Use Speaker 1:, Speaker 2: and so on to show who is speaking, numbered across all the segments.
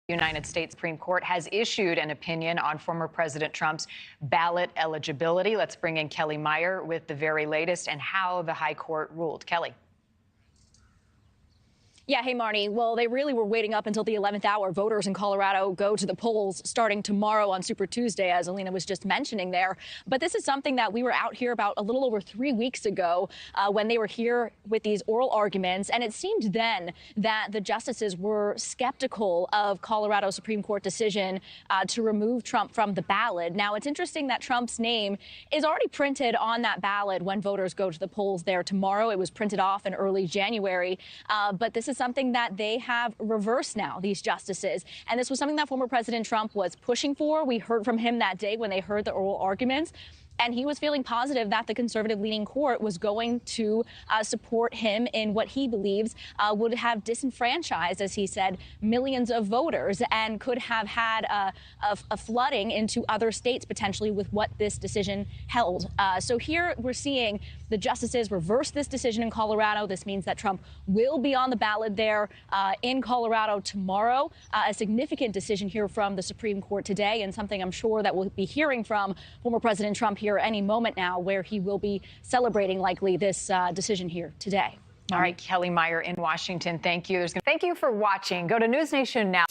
Speaker 1: United States Supreme Court has issued an opinion on former President Trump's ballot eligibility. Let's bring in Kelly Meyer with the very latest and how the high court ruled. Kelly.
Speaker 2: Yeah, hey, Marnie. Well, they really were waiting up until the 11th hour. Voters in Colorado go to the polls starting tomorrow on Super Tuesday, as Alina was just mentioning there. But this is something that we were out here about a little over 3 weeks ago when they were here with these oral arguments. And it seemed then that the justices were skeptical of Colorado Supreme Court decision to remove Trump from the ballot. Now, it's interesting that Trump's name is already printed on that ballot when voters go to the polls there tomorrow. It was printed off in early January. But this is something that they have reversed now, these justices. And this was something that former President Trump was pushing for. We heard from him that day when they heard the oral arguments. And he was feeling positive that the conservative-leaning court was going to support him in what he believes would have disenfranchised, as he said, millions of voters and could have had a flooding into other states potentially with what this decision held. So here we're seeing the justices reverse this decision in Colorado. This means that Trump will be on the ballot there in Colorado tomorrow. A significant decision here from the Supreme Court today, and something I'm sure that we'll be hearing from former President Trump here any moment now, where he will be celebrating likely this decision here today.
Speaker 1: All right, Kelly Meyer in Washington. Thank you. Thank you for watching. Go to News Nation now.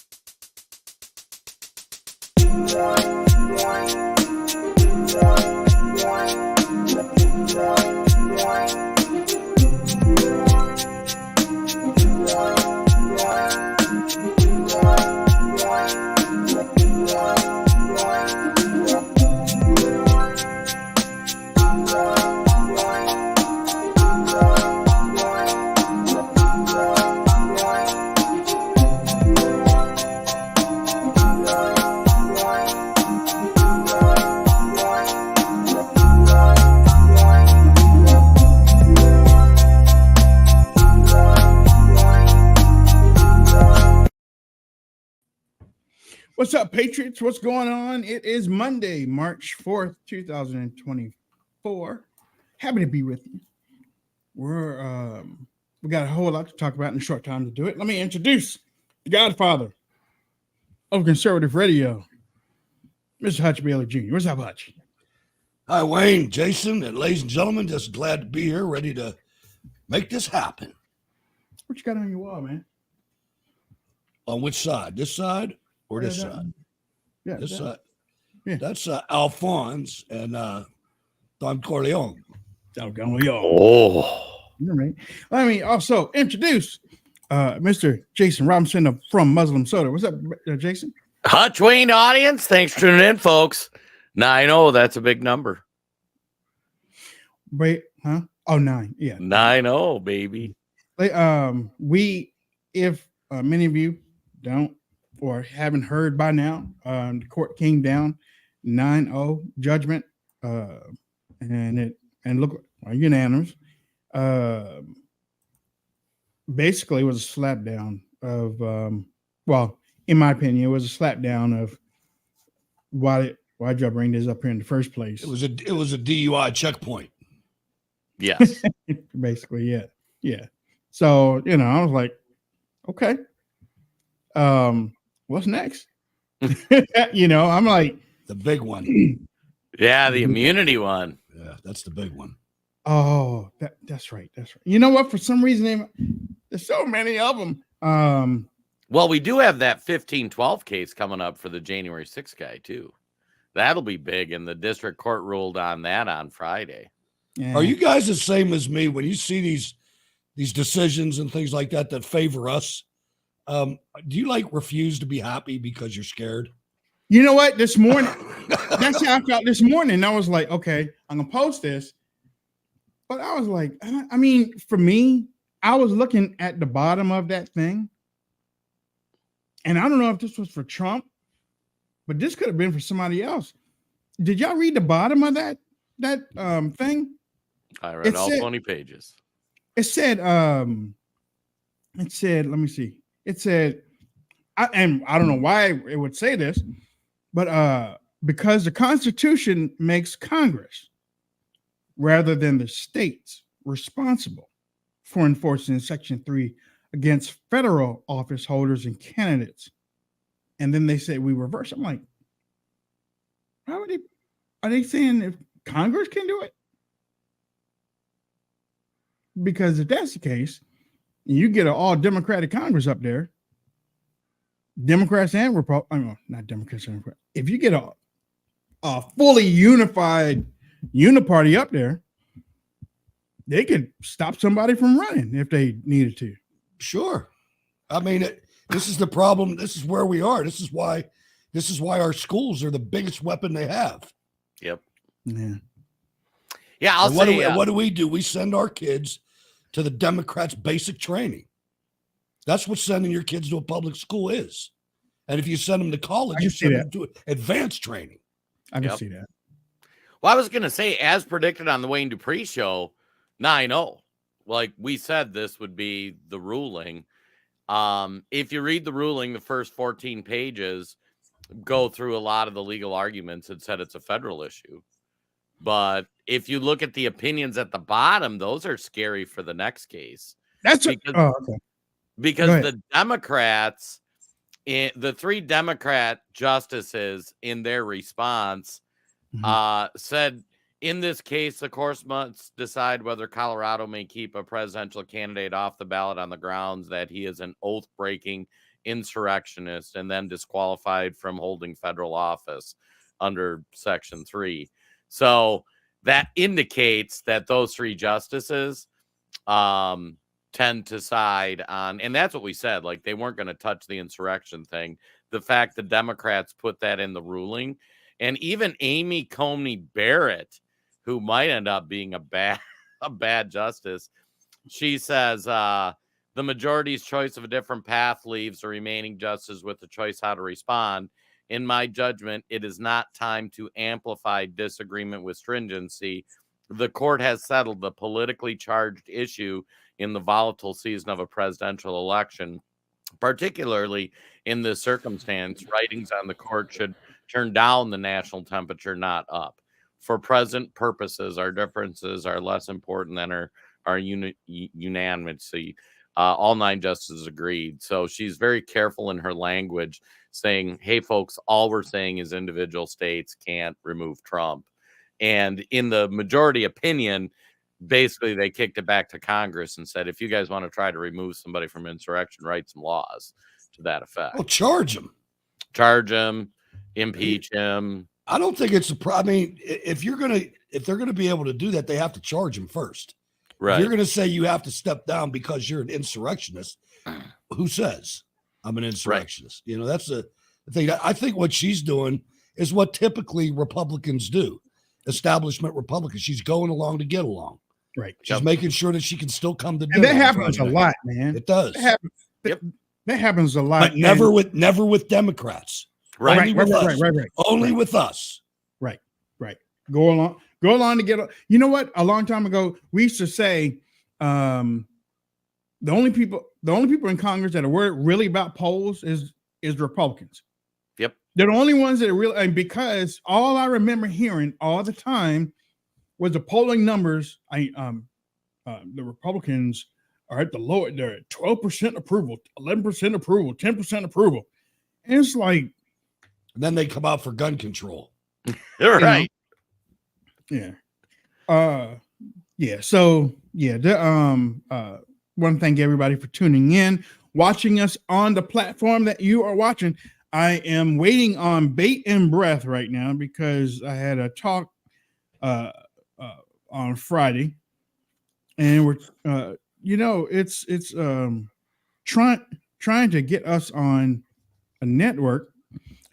Speaker 3: What's up, Patriots? What's going on? It is Monday, March 4th, 2024. Happy to be with you. We got a whole lot to talk about in a short time to do it. Let me introduce the godfather of conservative radio, Mr. Hutch Bailey Jr. What's up, Hutch?
Speaker 4: Hi, Wayne, Jason, and ladies and gentlemen. Just glad to be here, ready to make this happen.
Speaker 3: What you got on your wall, man?
Speaker 4: On which side? This side? Or this side?
Speaker 3: Yeah,
Speaker 4: this side.
Speaker 3: Yeah.
Speaker 4: That's Alphonse and Don Corleone.
Speaker 3: Don Corleone.
Speaker 4: Oh.
Speaker 3: All right. Let me also introduce Mr. Jason Robinson from Muslim Soda. What's up, Jason?
Speaker 5: Hutch Wayne audience. Thanks for tuning in, folks. 9-0. That's a big number.
Speaker 3: Wait, huh? Oh, 9. Yeah.
Speaker 5: 9-0, baby.
Speaker 3: If many of you don't or haven't heard by now, the court came down 9-0 judgment, and look, unanimous. Basically, it was a slap down of, well, in my opinion, it was a slap down of why did y'all bring this up here in the first place?
Speaker 4: It was a DUI checkpoint.
Speaker 5: Yes.
Speaker 3: Basically, yeah. So, I was like, okay. What's next? I'm like
Speaker 4: the big one.
Speaker 5: Yeah, the immunity one.
Speaker 4: Yeah, that's the big one.
Speaker 3: Oh, that's right. You know what? For some reason, there's so many of them.
Speaker 5: Well, we do have that 1512 case coming up for the January 6th guy too. That'll be big, and the district court ruled on that on Friday.
Speaker 3: Yeah.
Speaker 4: Are you guys the same as me when you see these decisions and things like that favor us? Do you refuse to be happy because you're scared?
Speaker 3: You know what? This morning, that's how I felt this morning. I was like, okay, I'm gonna post this. But I was like, I mean, for me, I was looking at the bottom of that thing. And I don't know if this was for Trump, but this could have been for somebody else. Did y'all read the bottom of that thing?
Speaker 5: I read all 20 pages.
Speaker 3: It said, let me see. It said, and I don't know why it would say this, but because the Constitution makes Congress rather than the states responsible for enforcing Section 3 against federal office holders and candidates. and then they say we reverse. I'm like, how are they saying if Congress can do it? Because if that's the case, you get an all Democratic Congress up there, Democrats and Republicans, not Democrats and Republicans. If you get a fully unified uniparty up there, they could stop somebody from running if they needed to.
Speaker 4: Sure. I mean, this is the problem. This is where we are. This is why our schools are the biggest weapon they have.
Speaker 5: Yep.
Speaker 3: Yeah.
Speaker 5: Yeah.
Speaker 4: What do? We send our kids to the Democrats' basic training. That's what sending your kids to a public school is. And if you send them to college, you send them to advanced training.
Speaker 3: I can see that.
Speaker 5: Well, I was going to say, as predicted on the Wayne Dupree show, 9-0. Like we said, this would be the ruling. If you read the ruling, the first 14 pages go through a lot of the legal arguments and said it's a federal issue. But if you look at the opinions at the bottom, those are scary for the next case. Because the Democrats, the 3 Democrat justices in their response said, in this case, the court must decide whether Colorado may keep a presidential candidate off the ballot on the grounds that he is an oath-breaking insurrectionist and then disqualified from holding federal office under Section 3. So that indicates that those 3 justices tend to side on, and that's what we said, like they weren't going to touch the insurrection thing. The fact the Democrats put that in the ruling, and even Amy Coney Barrett, who might end up being a bad justice, she says the majority's choice of a different path leaves the remaining justices with the choice how to respond. In my judgment, it is not time to amplify disagreement with stringency. The court has settled the politically charged issue in the volatile season of a presidential election, particularly in this circumstance. Writings on the court should turn down the national temperature, not up. For present purposes, our differences are less important than our unanimously. All 9 justices agreed. So she's very careful in her language, saying, hey, folks, all we're saying is individual states can't remove Trump. And in the majority opinion, basically they kicked it back to Congress and said, if you guys want to try to remove somebody from insurrection, write some laws to that effect.
Speaker 4: Well, charge him, impeach him.
Speaker 3: I don't think it's a problem. I mean, if they're gonna be able to do that, they have to charge him first.
Speaker 5: Right.
Speaker 3: If you're gonna say you have to step down because you're an insurrectionist, who says I'm an insurrectionist? Right. You know, that's the thing. I think what she's doing is what typically Republicans do. Establishment Republicans. She's going along to get along. Right. She's making sure that she can still come to dinner. And that happens a lot, man. It does. That happens a lot. But never with Democrats.
Speaker 5: Right.
Speaker 3: Only with us. Right. Only with us. Right. Go along to get. You know what? A long time ago, we used to say, the only people in Congress that are worried really about polls is Republicans.
Speaker 5: Yep.
Speaker 3: They're the only ones that are really, and because all I remember hearing all the time was the polling numbers. The Republicans are at the lower. They're at 12% approval, 11% approval, 10% approval, and it's like. And then they come out for gun control.
Speaker 5: Right.
Speaker 3: Yeah. Yeah. So yeah. Want to thank everybody for tuning in, watching us on the platform that you are watching. I am waiting on bait and breath right now because I had a talk on Friday, and we're it's trying to get us on a network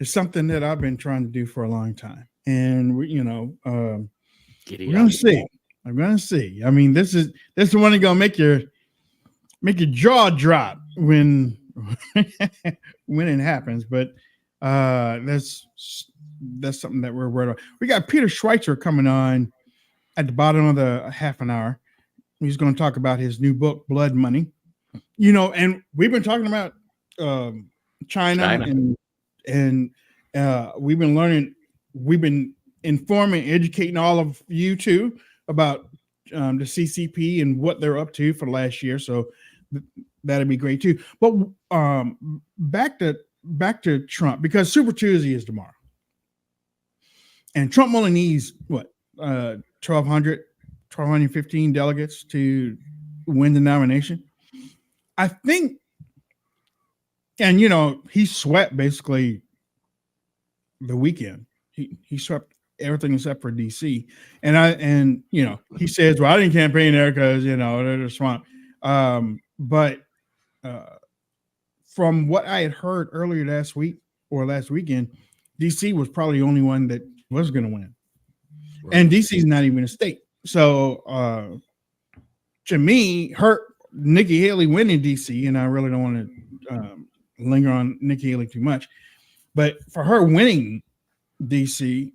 Speaker 3: is something that I've been trying to do for a long time, and we're gonna see. I'm gonna see. I mean, this is the one that's gonna make your jaw drop when it happens, but that's something that we're worried about. We got Peter Schweitzer coming on at the bottom of the half an hour. He's going to talk about his new book, Blood Money. And we've been talking about China. and we've been informing, educating all of you too about the CCP and what they're up to for the last year. So that'd be great too. But back to back to Trump, because Super Tuesday is tomorrow. And Trump only needs, 1,215 delegates to win the nomination. I think, and, he swept basically the weekend. He swept everything except for DC. And he says, well, I didn't campaign there because, they're swamp. But from what I had heard earlier last weekend, DC was probably the only one that was going to win. Right. And DC is not even a state. So to me, Nikki Haley winning DC, and I really don't want to linger on Nikki Haley too much, but for her winning DC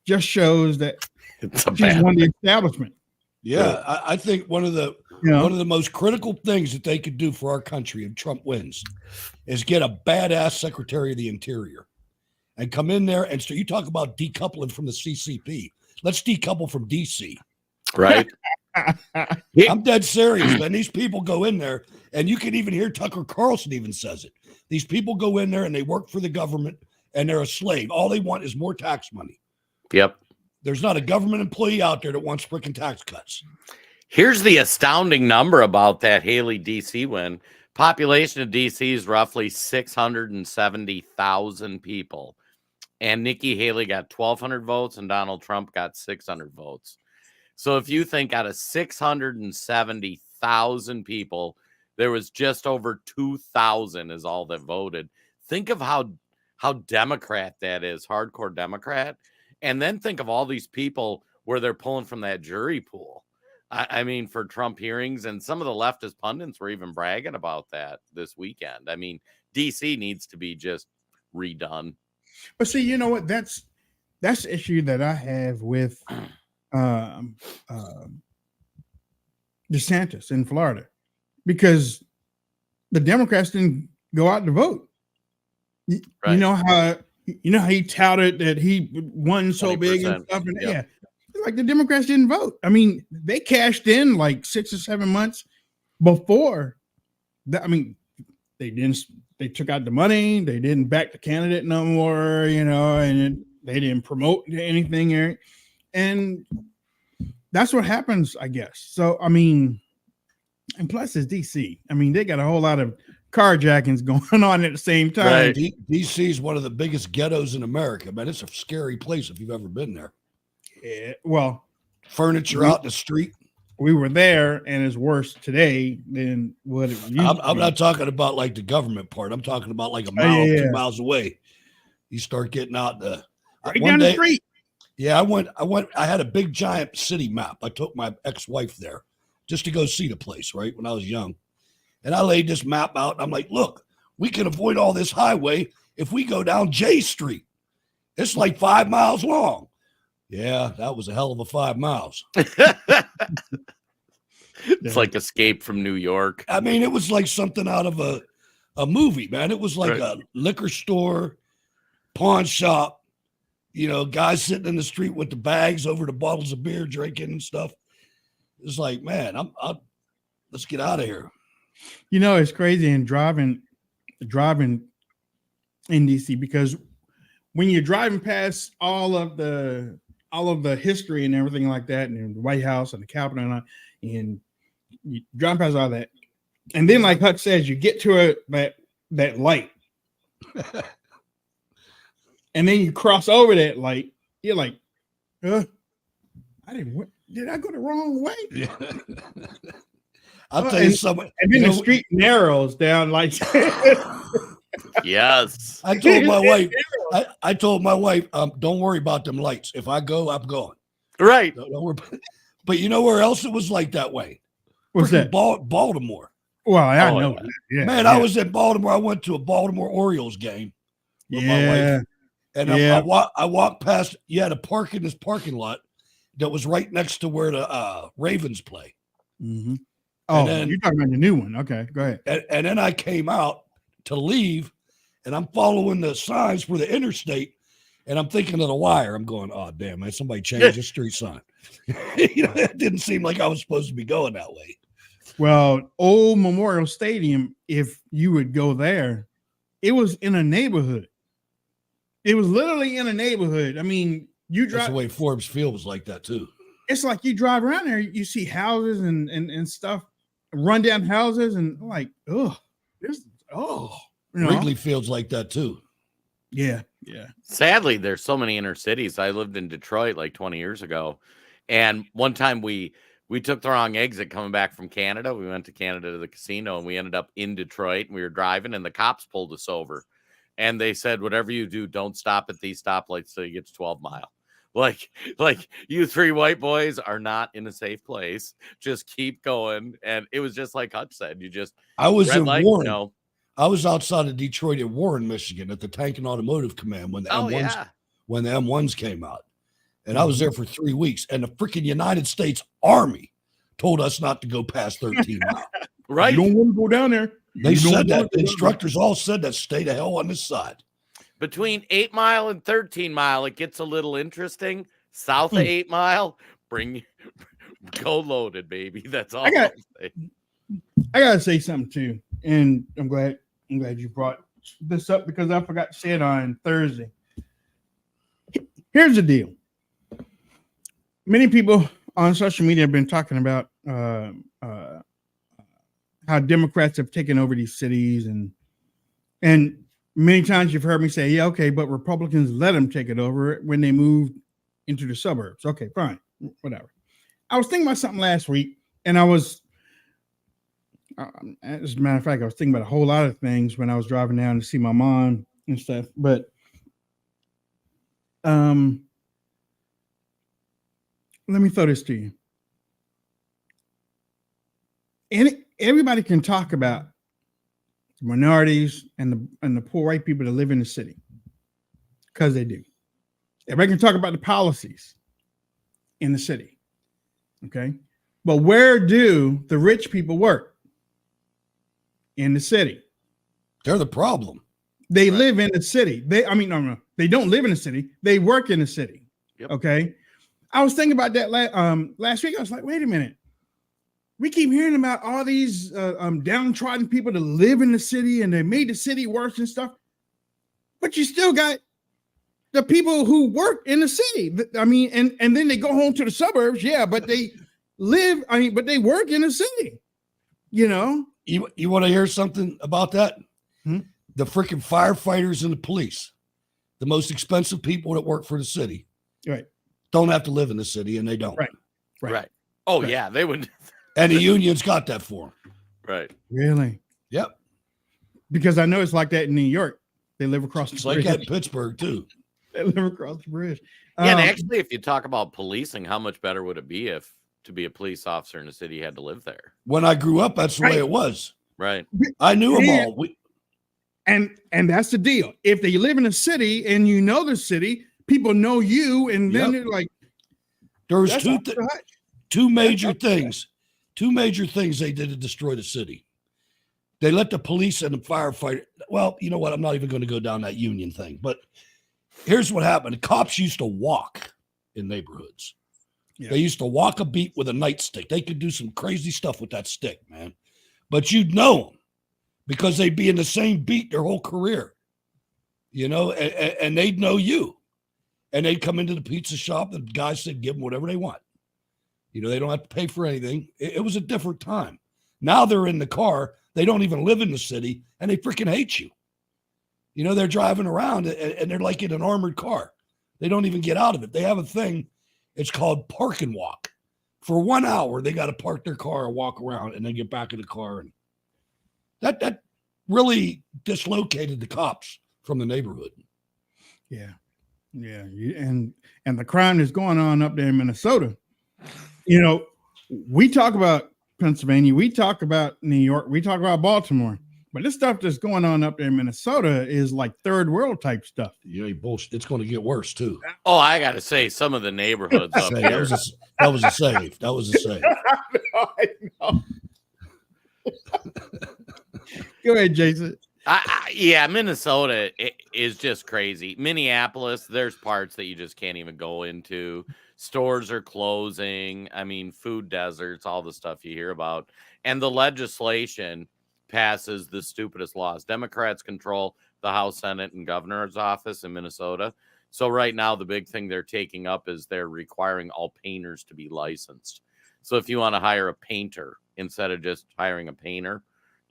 Speaker 3: just shows that she's won the establishment.
Speaker 4: Yeah, I think one of the most critical things that they could do for our country if Trump wins is get a badass Secretary of the Interior and come in there and start. You talk about decoupling from the CCP. Let's decouple from DC.
Speaker 5: Right.
Speaker 4: I'm dead serious, man. These people go in there, and you can even hear Tucker Carlson even says it. These people go in there and they work for the government, and they're a slave. All they want is more tax money.
Speaker 5: Yep.
Speaker 4: There's not a government employee out there that wants freaking tax cuts.
Speaker 5: Here's the astounding number about that Haley DC win. Population of DC is roughly 670,000 people. And Nikki Haley got 1,200 votes and Donald Trump got 600 votes. So if you think out of 670,000 people, there was just over 2,000 is all that voted. Think of how Democrat that is, hardcore Democrat. And then think of all these people where they're pulling from that jury pool. I mean, for Trump hearings, and some of the leftist pundits were even bragging about that this weekend. I mean, DC needs to be just redone.
Speaker 3: But see, you know what? That's the issue that I have with DeSantis in Florida, because the Democrats didn't go out to vote. Right. You know how he touted that he won so big and stuff, and yep. Like the Democrats didn't vote. I mean, they cashed in like 6 or 7 months before that. I mean, they took out the money. They didn't back the candidate no more, and they didn't promote anything there. And that's what happens, I guess. So, I mean, and plus it's DC. I mean, they got a whole lot of carjackings going on at the same time.
Speaker 4: Right. DC is one of the biggest ghettos in America, man. It's a scary place if you've ever been there.
Speaker 3: Yeah, well,
Speaker 4: furniture out in the street.
Speaker 3: We were there, and it's worse today than what it used to be.
Speaker 4: I'm not talking about like the government part. I'm talking about like a mile, 2 miles away. You start getting out
Speaker 3: right down the street.
Speaker 4: Yeah, I had a big giant city map. I took my ex-wife there just to go see the place, right, when I was young. And I laid this map out. And I'm like, look, we can avoid all this highway if we go down J Street. It's like 5 miles long. Yeah, that was a hell of a 5 miles.
Speaker 5: It's like Escape from New York.
Speaker 4: I mean, it was like something out of a movie, man. It was like a liquor store, pawn shop, guys sitting in the street with the bags over the bottles of beer, drinking and stuff. It's like, man, let's get out of here.
Speaker 3: It's crazy in driving in DC, because when you're driving past all of the history and everything like that, and the White House and the Capitol, and you drive past all that, and then like Huck says, you get to that light, and then you cross over that light. You're like, did I go the wrong way?
Speaker 4: Yeah. I'll tell you something.
Speaker 3: And then the street narrows down like.
Speaker 5: Yes.
Speaker 4: I told my wife, don't worry about them lights. If I go, I'm going.
Speaker 5: Right.
Speaker 4: Don't worry. But you know where else it was like that way?
Speaker 3: What's that?
Speaker 4: Baltimore.
Speaker 3: Well, I know.
Speaker 4: Yeah, man, I was in Baltimore. I went to a Baltimore Orioles game with my wife. And I walked past. You had to park in this parking lot that was right next to where the Ravens play.
Speaker 3: Mm-hmm. Oh, you're talking about the new one. Okay, go ahead.
Speaker 4: And then I came out to leave, and I'm following the signs for the interstate, and I'm thinking of the wire. I'm going, oh, damn, man, somebody changed the street sign. It didn't seem like I was supposed to be going that way.
Speaker 3: Well, Old Memorial Stadium, if you would go there, it was in a neighborhood. It was literally in a neighborhood. I mean, you drive.
Speaker 4: That's the way Forbes Field was like that too.
Speaker 3: It's like you drive around there, you see houses and stuff, rundown houses, and like,
Speaker 4: Wrigley Field's like that too.
Speaker 3: Yeah.
Speaker 5: Sadly, there's so many inner cities. I lived in Detroit like 20 years ago, and one time we took the wrong exit coming back from Canada. We went to Canada to the casino, and we ended up in Detroit. And we were driving, and the cops pulled us over, and they said, "Whatever you do, don't stop at these stoplights till you get to 12 Mile." Like you three white boys are not in a safe place. Just keep going. And it was just like Hutch said.
Speaker 4: I was in Warren. I was outside of Detroit at Warren, Michigan, at the Tank and Automotive Command when the M1s came out. And I was there for 3 weeks. And the freaking United States Army told us not to go past 13 Mile.
Speaker 5: Right.
Speaker 3: You don't want to go down there.
Speaker 4: They said that. The instructors all said that. Stay the hell on this side.
Speaker 5: Between 8 Mile and 13 Mile, it gets a little interesting. South of 8 Mile, go loaded, baby. That's all. I
Speaker 3: gotta say something too, and I'm glad you brought this up because I forgot to say it on Thursday. Here's the deal. Many people on social media have been talking about how Democrats have taken over these cities, and many times you've heard me say, yeah, okay, but Republicans let them take it over when they moved into the suburbs. Okay, fine, whatever. I was thinking about something last week, and I was, as a matter of fact, I was thinking about a whole lot of things when I was driving down to see my mom and stuff. But let me throw this to you. Everybody can talk about minorities and the poor white people that live in the city, because they do. Everybody can talk about the policies in the city, okay? But where do the rich people work? In the city.
Speaker 4: They're the problem.
Speaker 3: They live in the city. They don't live in the city. They work in the city. Yep. Okay. I was thinking about that last week. I was like, wait a minute. We keep hearing about all these downtrodden people that live in the city and they made the city worse and stuff. But you still got the people who work in the city. I mean, and then they go home to the suburbs. Yeah, but they but they work in the city. You know?
Speaker 4: You want to hear something about that? The freaking firefighters and the police, the most expensive people that work for the city,
Speaker 3: right,
Speaker 4: don't have to live in the city, and they don't.
Speaker 5: Right. Oh, right. Yeah, they would.
Speaker 4: And the unions got that for them.
Speaker 5: Right.
Speaker 3: Really?
Speaker 4: Yep.
Speaker 3: Because I know it's like that in New York. They live across the bridge.
Speaker 4: It's like that in Pittsburgh, too.
Speaker 3: They live across the bridge.
Speaker 5: Yeah, and actually, if you talk about policing, how much better would it be if to be a police officer in a city you had to live there?
Speaker 4: When I grew up, that's the way it was.
Speaker 5: Right.
Speaker 4: I knew them all.
Speaker 3: And that's the deal. If they live in a city and you know the city, people know you, and then they're like,
Speaker 4: there's two major things. Two major things they did to destroy the city. They let the police and the firefighter. Well, you know what? I'm not even going to go down that union thing. But here's what happened. The cops used to walk in neighborhoods. Yeah. They used to walk a beat with a nightstick. They could do some crazy stuff with that stick, man. But you'd know them because they'd be in the same beat their whole career, you know, and they'd know you. And they'd come into the pizza shop and the guys said, give them whatever they want. You know, they don't have to pay for anything. It was a different time. Now they're in the car. They don't even live in the city, and they freaking hate you. You know, they're driving around, and they're like in an armored car. They don't even get out of it. They have a thing. It's called park and walk. For 1 hour, they got to park their car and walk around, and then get back in the car. And that really dislocated the cops from the neighborhood.
Speaker 3: Yeah. Yeah. And the crime that's going on up there in Minnesota. You know, we talk about Pennsylvania, we talk about New York, we talk about Baltimore, but this stuff that's going on up there in Minnesota is like third world type stuff.
Speaker 4: Yeah, bullshit. It's going to get worse too.
Speaker 5: Oh, I got to say, some of the neighborhoods up here.
Speaker 4: That was a save. That was a save.
Speaker 3: I know. Go ahead, Jason.
Speaker 5: Yeah, Minnesota is just crazy. Minneapolis, there's parts that you just can't even go into. Stores are closing. I mean, food deserts, all the stuff you hear about. And the legislation passes the stupidest laws. Democrats control House, Senate, and governor's office in Minnesota. So right now, the big thing they're taking up is they're requiring all painters to be licensed. So if you want to hire a painter instead of just hiring a painter,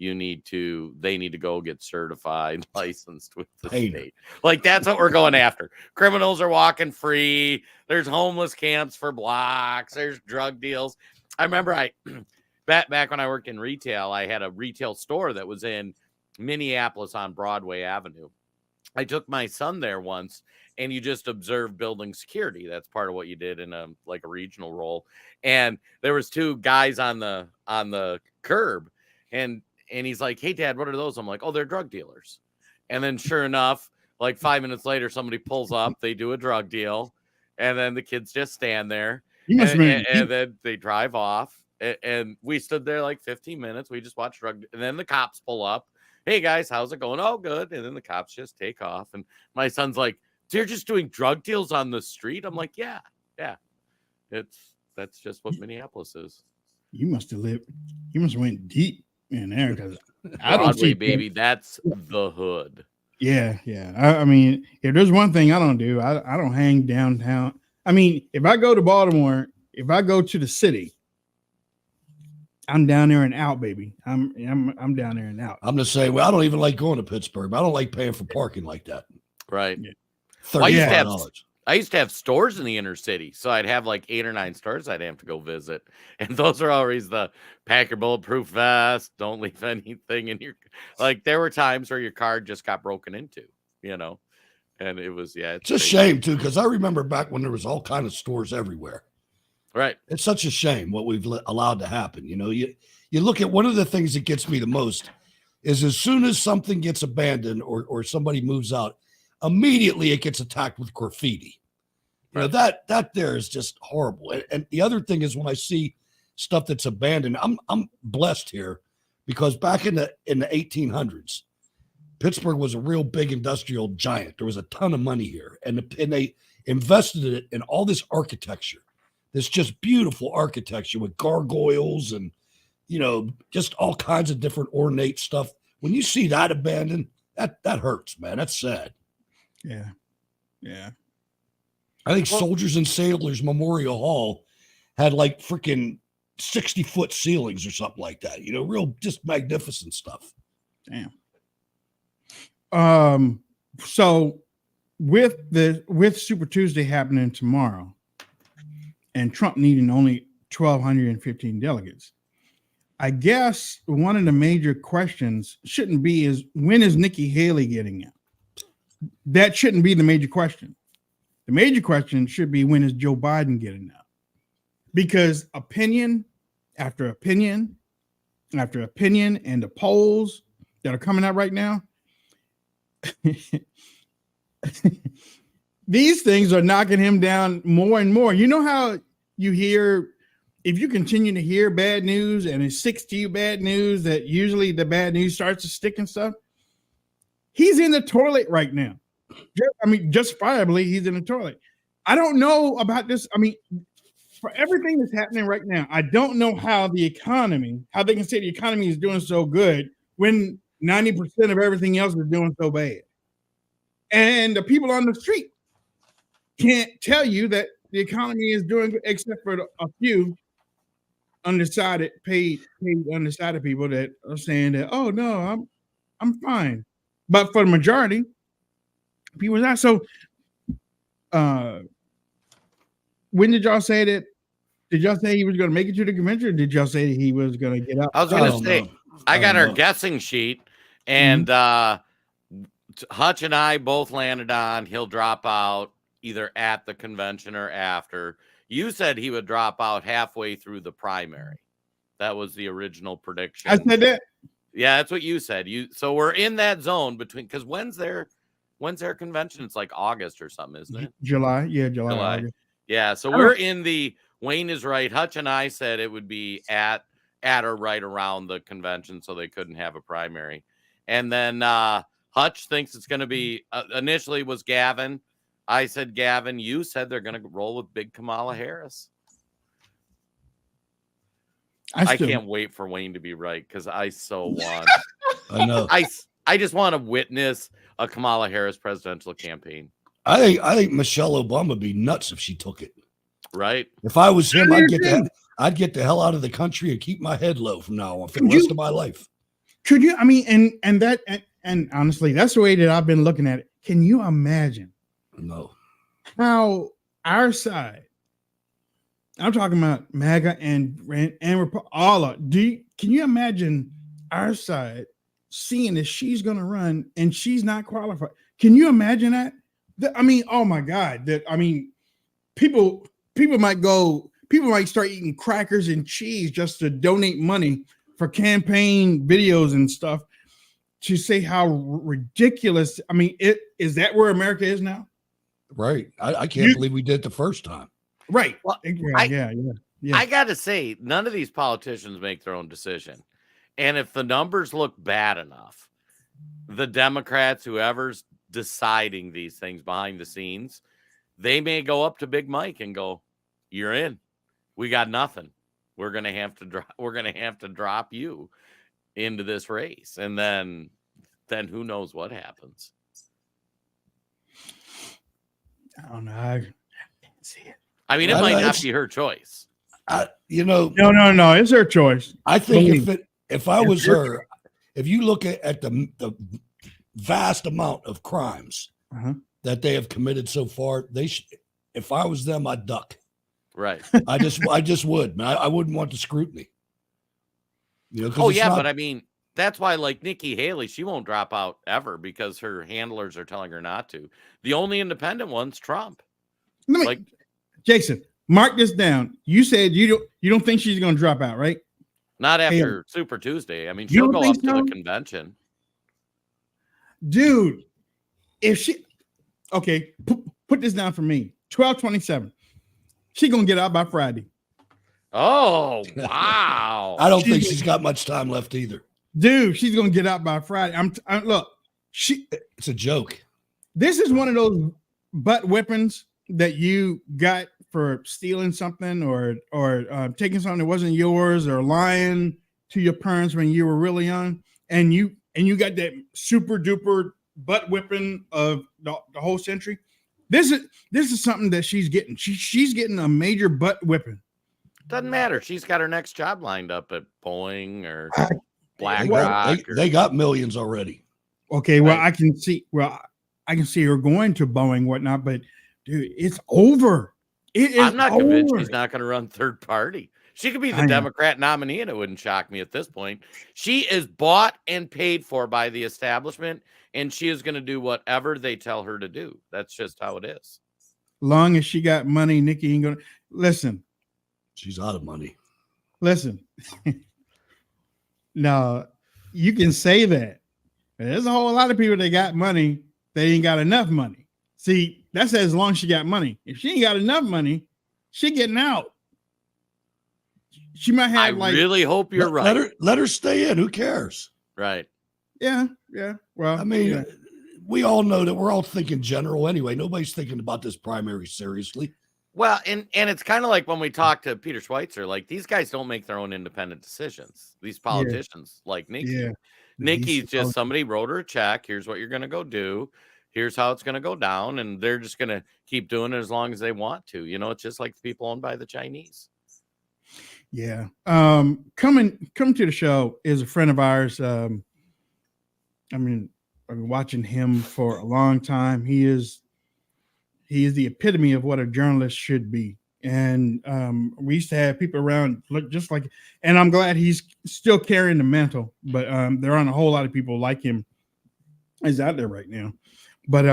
Speaker 5: they need to go get certified, licensed with the state. Like, that's what we're going after. Criminals are walking free. There's homeless camps for blocks. There's drug deals. I remember back when I worked in retail, I had a retail store that was in Minneapolis on Broadway Avenue. I took my son there once, and you just observe building security. That's part of what you did in a regional role. And there was two guys on the curb, and he's like, "Hey, Dad, what are those?" I'm like, "Oh, they're drug dealers." And then sure enough, like 5 minutes later, somebody pulls up, they do a drug deal, and then the kids just stand there, and then they drive off. And we stood there like 15 minutes. We just watched and then the cops pull up. "Hey guys, how's it going?" "Oh, good." And then the cops just take off. And my son's like, "They're just doing drug deals on the street?" I'm like, yeah. That's just what Minneapolis is.
Speaker 3: You must have went deep in there, because
Speaker 5: I don't see, baby. That's the hood.
Speaker 3: Yeah. I mean, if there's one thing I don't do, I don't hang downtown. I mean, if I go to Baltimore, if I go to the city, I'm down there and out, baby. I'm down there and out.
Speaker 4: I'm the same way. I don't even like going to Pittsburgh. But I don't like paying for parking like that.
Speaker 5: Right.
Speaker 3: Yeah.
Speaker 5: I used to have stores in the inner city, so I'd have like 8 or 9 stores I'd have to go visit, and those are always the pack your bulletproof vest, don't leave anything in your. Like, there were times where your car just got broken into, and it was it's
Speaker 4: a shame too, because I remember back when there was all kind of stores everywhere.
Speaker 5: Right.
Speaker 4: It's such a shame what we've allowed to happen. You look at one of the things that gets me the most is as soon as something gets abandoned or somebody moves out, immediately it gets attacked with graffiti. Right. That there is just horrible. And the other thing is, when I see stuff that's abandoned, I'm blessed here, because back in the 1800s, Pittsburgh was a real big industrial giant. There was a ton of money here, and they invested it in all this architecture. This just beautiful architecture with gargoyles and, just all kinds of different ornate stuff. When you see that abandoned, that hurts, man. That's sad.
Speaker 3: Yeah.
Speaker 4: I think Soldiers and Sailors Memorial Hall had like freaking 60-foot ceilings or something like that. Real just magnificent stuff.
Speaker 3: Damn. So with Super Tuesday happening tomorrow, and Trump needing only 1,215 delegates, I guess one of the major questions shouldn't be is, when is Nikki Haley getting in? That shouldn't be the major question. The major question should be, when is Joe Biden getting out? Because opinion after opinion after opinion, and the polls that are coming out right now, these things are knocking him down more and more. You know how you hear, if you continue to hear bad news and it sticks to you bad news, that usually the bad news starts to stick and stuff? He's in the toilet right now. Justifiably, he's in the toilet. I don't know about this. I mean, for everything that's happening right now, I don't know how they can say the economy is doing so good when 90% of everything else is doing so bad. And the people on the street can't tell you that the economy is doing good, except for a few paid undecided people that are saying that, "Oh no, I'm fine." But for the majority, people are not. So when did y'all say that? Did y'all say he was going to make it to the convention, or did y'all say he was going to get out?
Speaker 5: I was going to say, I got our guessing sheet, and Hutch and I both landed on he'll drop out either at the convention or after. You said he would drop out halfway through the primary. That was the original prediction.
Speaker 3: I said that.
Speaker 5: Yeah, that's what you said. So we're in that zone between, because when's their convention? It's like August or something, isn't it?
Speaker 3: July. Yeah, July. August.
Speaker 5: Yeah, so we're in the, Wayne is right. Hutch and I said it would be at or right around the convention, so they couldn't have a primary. And then Hutch thinks it's going to be, initially was Gavin. I said Gavin. You said they're going to roll with big Kamala Harris. I can't wait for Wayne to be right, because I so want.
Speaker 4: I know.
Speaker 5: I just want to witness a Kamala Harris presidential campaign.
Speaker 4: I think Michelle Obama would be nuts if she took it.
Speaker 5: Right.
Speaker 4: If I was him, I'd get the hell out of the country and keep my head low from now on for the rest of my life.
Speaker 3: Could you? I mean, and honestly, that's the way that I've been looking at it. Can you imagine?
Speaker 4: No.
Speaker 3: How our side, I'm talking about MAGA and all of, can you imagine our side seeing that she's going to run and she's not qualified? Can you imagine that? I mean, oh my God, people might start eating crackers and cheese just to donate money for campaign videos and stuff to say how ridiculous. I mean, is that where America is now?
Speaker 4: Right. I can't believe we did it the first time.
Speaker 3: Right.
Speaker 5: Well,
Speaker 3: yeah.
Speaker 5: I got to say, none of these politicians make their own decision. And if the numbers look bad enough, the Democrats, whoever's deciding these things behind the scenes, they may go up to Big Mike and go, "You're in. We got nothing. We're gonna have to drop you into this race." And then who knows what happens?
Speaker 3: I don't know. I can't see it.
Speaker 5: I mean, it might not be her choice.
Speaker 3: No. It's her choice.
Speaker 4: I think if I was her, if you look at the vast amount of crimes that they have committed so far, if I was them, I'd duck.
Speaker 5: Right.
Speaker 4: I just would. I wouldn't want the scrutiny.
Speaker 5: But I mean, that's why, like Nikki Haley, she won't drop out ever because her handlers are telling her not to. The only independent one's Trump.
Speaker 3: Jason, mark this down. You said you don't think she's going to drop out, right?
Speaker 5: Not after Super Tuesday. I mean, she'll go up to the convention.
Speaker 3: Dude, if she, okay, put this down for me. 12/27. She's going to get out by Friday.
Speaker 5: Oh, wow.
Speaker 4: I don't think she's got much time left either.
Speaker 3: Dude, she's going to get out by Friday. Look,
Speaker 4: it's a joke.
Speaker 3: This is one of those butt whippings that you got for stealing something or taking something that wasn't yours or lying to your parents when you were really young, and you got that super duper butt whipping of the whole century. This is something that she's getting. She's getting a major butt whipping.
Speaker 5: Doesn't matter. She's got her next job lined up at Boeing or BlackRock.
Speaker 4: They got millions already.
Speaker 3: Okay, well, right. I can see her going to Boeing, whatnot, but dude, it's over.
Speaker 5: I'm not convinced she's not going to run third party. She could be the Democrat nominee, and it wouldn't shock me at this point. She is bought and paid for by the establishment, and she is going to do whatever they tell her to do. That's just how it is.
Speaker 3: Long as she got money, Nikki ain't going to listen.
Speaker 4: She's out of money.
Speaker 3: Listen. No, you can say that. There's a whole lot of people that got money. They ain't got enough money. See, that's as long as she got money. If she ain't got enough money, she getting out. She might have
Speaker 5: I really hope you're right.
Speaker 4: Let her stay in. Who cares?
Speaker 5: Right.
Speaker 3: Yeah. Well,
Speaker 4: I mean, we all know that we're all thinking general anyway. Nobody's thinking about this primary seriously.
Speaker 5: Well, and it's kind of like when we talk to Peter Schweitzer, like these guys don't make their own independent decisions. These politicians like Nikki. Yeah. Nikki's just somebody wrote her a check. Here's what you're going to go do. Here's how it's going to go down. And they're just going to keep doing it as long as they want to. You know, it's just like the people owned by the Chinese.
Speaker 3: Yeah. Coming to the show is a friend of ours. I've been watching him for a long time. He is the epitome of what a journalist should be. And we used to have people around look just like, and I'm glad he's still carrying the mantle, but there aren't a whole lot of people like him is out there right now. But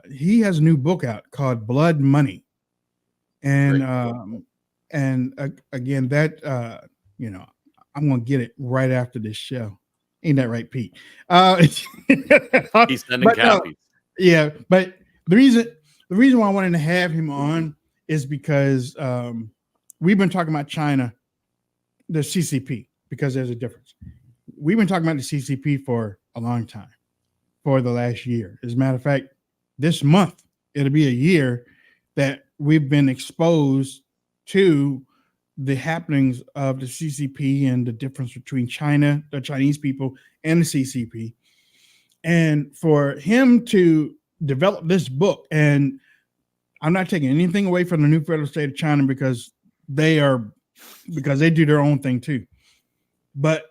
Speaker 3: he has a new book out called Blood Money. And again, that I'm gonna get it right after this show. Ain't that right, Pete?
Speaker 5: He's sending copies.
Speaker 3: Yeah, but the reason why I wanted to have him on is because we've been talking about China, the CCP, because there's a difference. We've been talking about the CCP for a long time, for the last year. As a matter of fact, this month, it'll be a year that we've been exposed to the happenings of the CCP and the difference between China, the Chinese people, and the CCP. And for him to develop this book, and I'm not taking anything away from the new federal state of China because they do their own thing too. But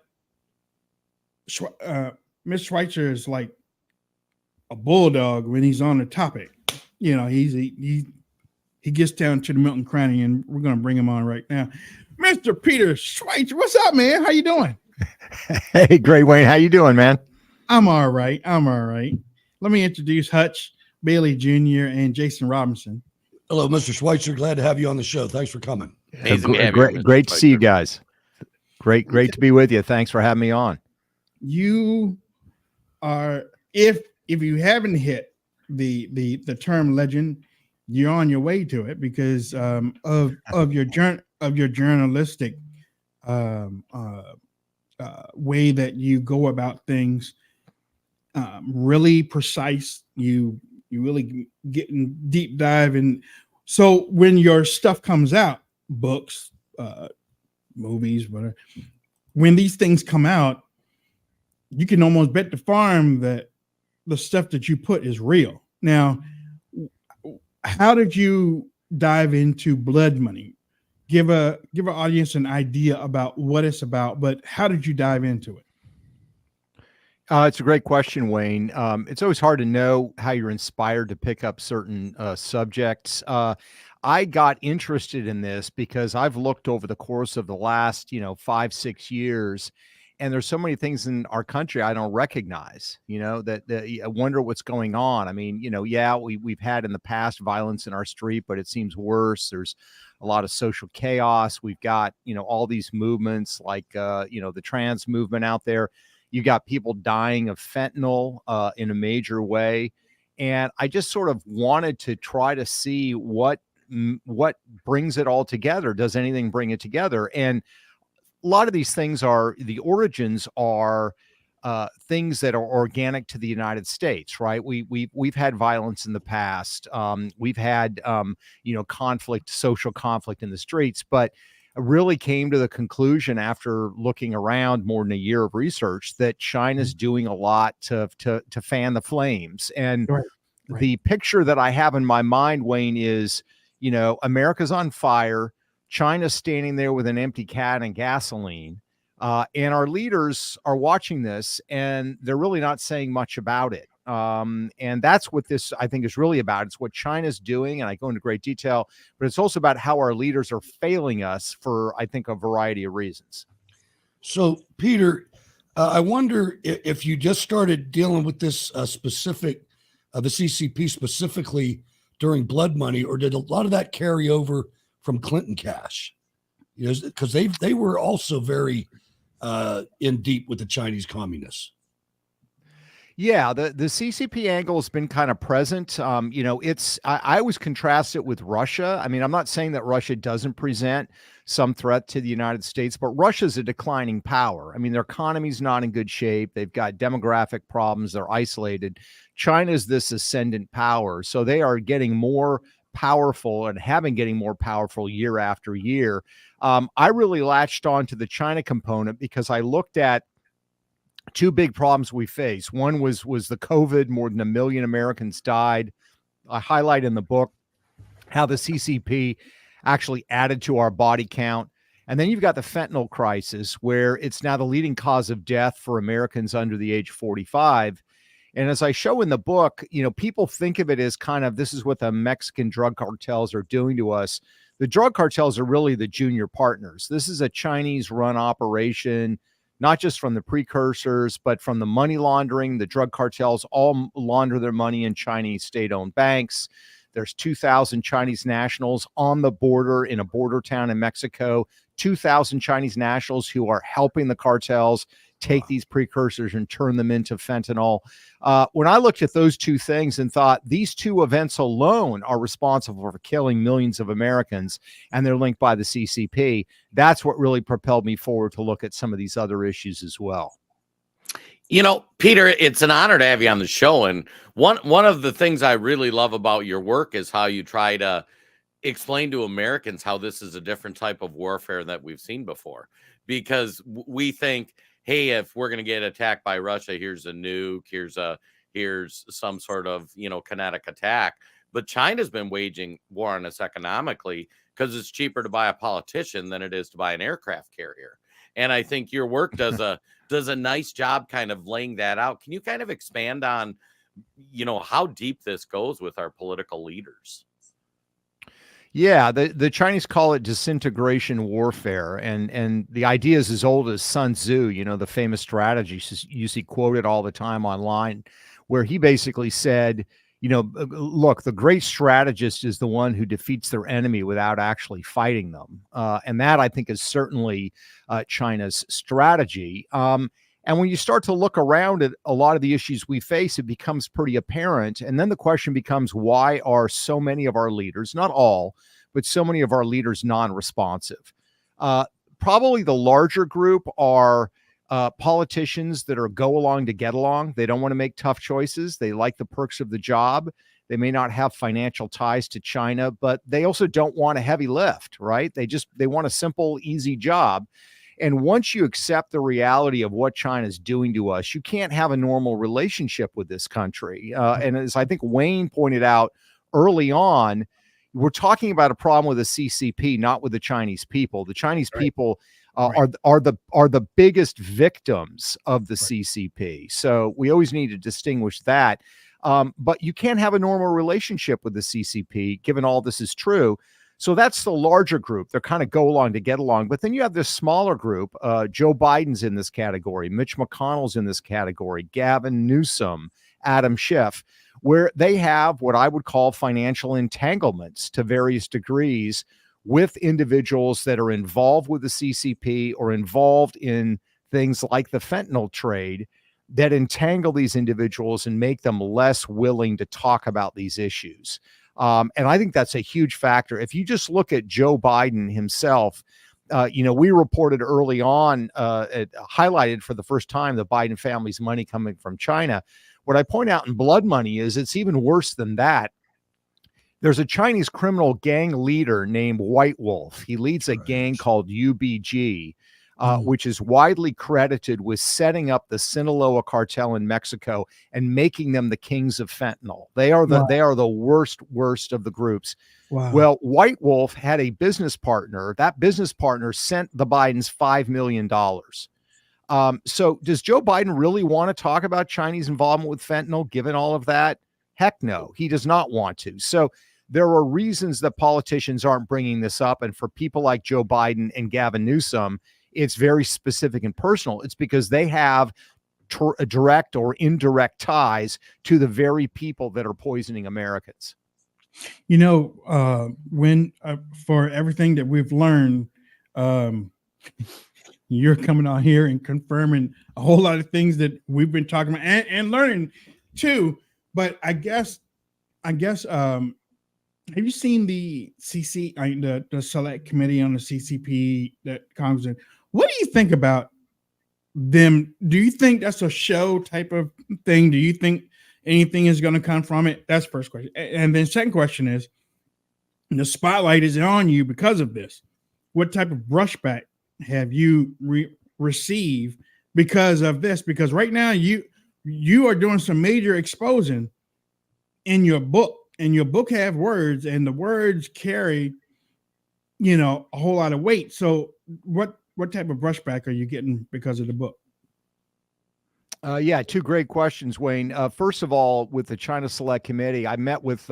Speaker 3: Ms. Schweitzer is like a bulldog when he's on the topic. You know, he gets down to the Milton Cranny, and we're going to bring him on right now. Mr. Peter Schweitzer, what's up, man? How you doing?
Speaker 6: Hey, great, Wayne. How you doing, man?
Speaker 3: I'm all right. Let me introduce Hutch Bailey Jr. and Jason Robinson.
Speaker 4: Hello, Mr. Schweitzer. Glad to have you on the show. Thanks for coming.
Speaker 6: Great to see you guys. Great to be with you. Thanks for having me on.
Speaker 3: You are, if you haven't hit the term legend, you're on your way to it because of your journalistic way that you go about things. Really precise. You really get in deep dive. And so when your stuff comes out, books, movies, whatever, when these things come out, you can almost bet the farm that the stuff that you put is real. Now, how did you dive into Blood Money? Give our audience an idea about what it's about, but how did you dive into it?
Speaker 6: It's a great question, Wayne. It's always hard to know how you're inspired to pick up certain subjects. I got interested in this because I've looked over the course of the last, 5-6 years, and there's so many things in our country I don't recognize, that I wonder what's going on. I mean, we've had in the past violence in our street, but it seems worse. There's a lot of social chaos. We've got, all these movements like, the trans movement out there. You got people dying of fentanyl in a major way. And I just sort of wanted to try to see what brings it all together. Does anything bring it together? And a lot of these things the origins are things that are organic to the United States, right? We've had violence in the past. We've had, social conflict in the streets, but I really came to the conclusion after looking around more than a year of research that China's doing a lot to fan the flames. And
Speaker 3: Right.
Speaker 6: The picture that I have in my mind, Wayne, is, America's on fire. China's standing there with an empty can and gasoline. And our leaders are watching this and they're really not saying much about it. And that's what this, I think, is really about. It's what China's doing. And I go into great detail, but it's also about how our leaders are failing us for, I think, a variety of reasons.
Speaker 4: So, Peter, I wonder if you just started dealing with this specific, the CCP specifically during Blood Money, or did a lot of that carry over from Clinton cash? Because they were also very in deep with the Chinese communists.
Speaker 6: Yeah, the CCP angle has been kind of present. I always contrast it with Russia. I mean, I'm not saying that Russia doesn't present some threat to the United States, but Russia's a declining power. I mean, their economy's not in good shape. They've got demographic problems. They're isolated. China's this ascendant power. So they are getting more powerful and getting more powerful year after year. I really latched on to the China component because I looked at two big problems we face. One was the COVID. More than 1 million Americans died. I highlight in the book how the CCP actually added to our body count. And then you've got the fentanyl crisis, where it's now the leading cause of death for Americans under the age of 45. And as I show in the book, people think of it as kind of, this is what the Mexican drug cartels are doing to us. The drug cartels are really the junior partners. This is a Chinese run operation, not just from the precursors, but from the money laundering. The drug cartels all launder their money in Chinese state-owned banks. There's 2,000 Chinese nationals on the border in a border town in Mexico, 2,000 Chinese nationals who are helping the cartels take these precursors and turn them into fentanyl. When I looked at those two things and thought these two events alone are responsible for killing millions of Americans, and they're linked by the CCP, that's what really propelled me forward to look at some of these other issues as well.
Speaker 5: Peter, it's an honor to have you on the show. And one of the things I really love about your work is how you try to explain to Americans how this is a different type of warfare that we've seen before. Because we think, hey, if we're going to get attacked by Russia, here's a nuke, here's some sort of, kinetic attack. But China's been waging war on us economically because it's cheaper to buy a politician than it is to buy an aircraft carrier. And I think your work does a nice job kind of laying that out. Can you kind of expand on, how deep this goes with our political leaders?
Speaker 6: Yeah, the Chinese call it disintegration warfare, and the idea is as old as Sun Tzu, the famous strategist you see quoted all the time online, where he basically said, look, the great strategist is the one who defeats their enemy without actually fighting them. And that, I think, is certainly China's strategy. And when you start to look around at a lot of the issues we face, it becomes pretty apparent. And then the question becomes, why are so many of our leaders, not all, but so many of our leaders non-responsive? Probably the larger group are politicians that are go along to get along. They don't want to make tough choices. They like the perks of the job. They may not have financial ties to China, but they also don't want a heavy lift, right? They want a simple, easy job. And once you accept the reality of what China's doing to us, you can't have a normal relationship with this country. And as I think Wayne pointed out early on, we're talking about a problem with the CCP, not with the Chinese people. The Chinese people are the biggest victims of the CCP. So we always need to distinguish that. But you can't have a normal relationship with the CCP, given all this is true. So that's the larger group. They're kind of go along to get along. But then you have this smaller group. Joe Biden's in this category. Mitch McConnell's in this category. Gavin Newsom, Adam Schiff, where they have what I would call financial entanglements to various degrees with individuals that are involved with the CCP or involved in things like the fentanyl trade that entangle these individuals and make them less willing to talk about these issues. And I think that's a huge factor. If you just look at Joe Biden himself, we reported early on, highlighted for the first time, the Biden family's money coming from China. What I point out in Blood Money is it's even worse than that. There's a Chinese criminal gang leader named White Wolf. He leads a gang called UBG, which is widely credited with setting up the Sinaloa cartel in Mexico and making them the kings of fentanyl. They are the worst of the groups. Wow. Well, White Wolf had a business partner. That business partner sent the Bidens $5 million. So does Joe Biden really want to talk about Chinese involvement with fentanyl, given all of that? Heck no, he does not want to. So there are reasons that politicians aren't bringing this up. And for people like Joe Biden and Gavin Newsom, it's very specific and personal. It's because they have direct or indirect ties to the very people that are poisoning Americans.
Speaker 3: When for everything that we've learned, you're coming on here and confirming a whole lot of things that we've been talking about and learning too. But I guess, have you seen the the select committee on the CCP that Congress? What do you think about them? Do you think that's a show type of thing? Do you think anything is going to come from it? That's the first question. And then second question is, the spotlight is on you because of this. What type of brushback have you received because of this? Because right now you are doing some major exposing in your book, and your book have words, and the words carry, a whole lot of weight. So what type of brushback are you getting because of the book?
Speaker 6: Yeah, two great questions, Wayne. First of all, with the China Select Committee, I met with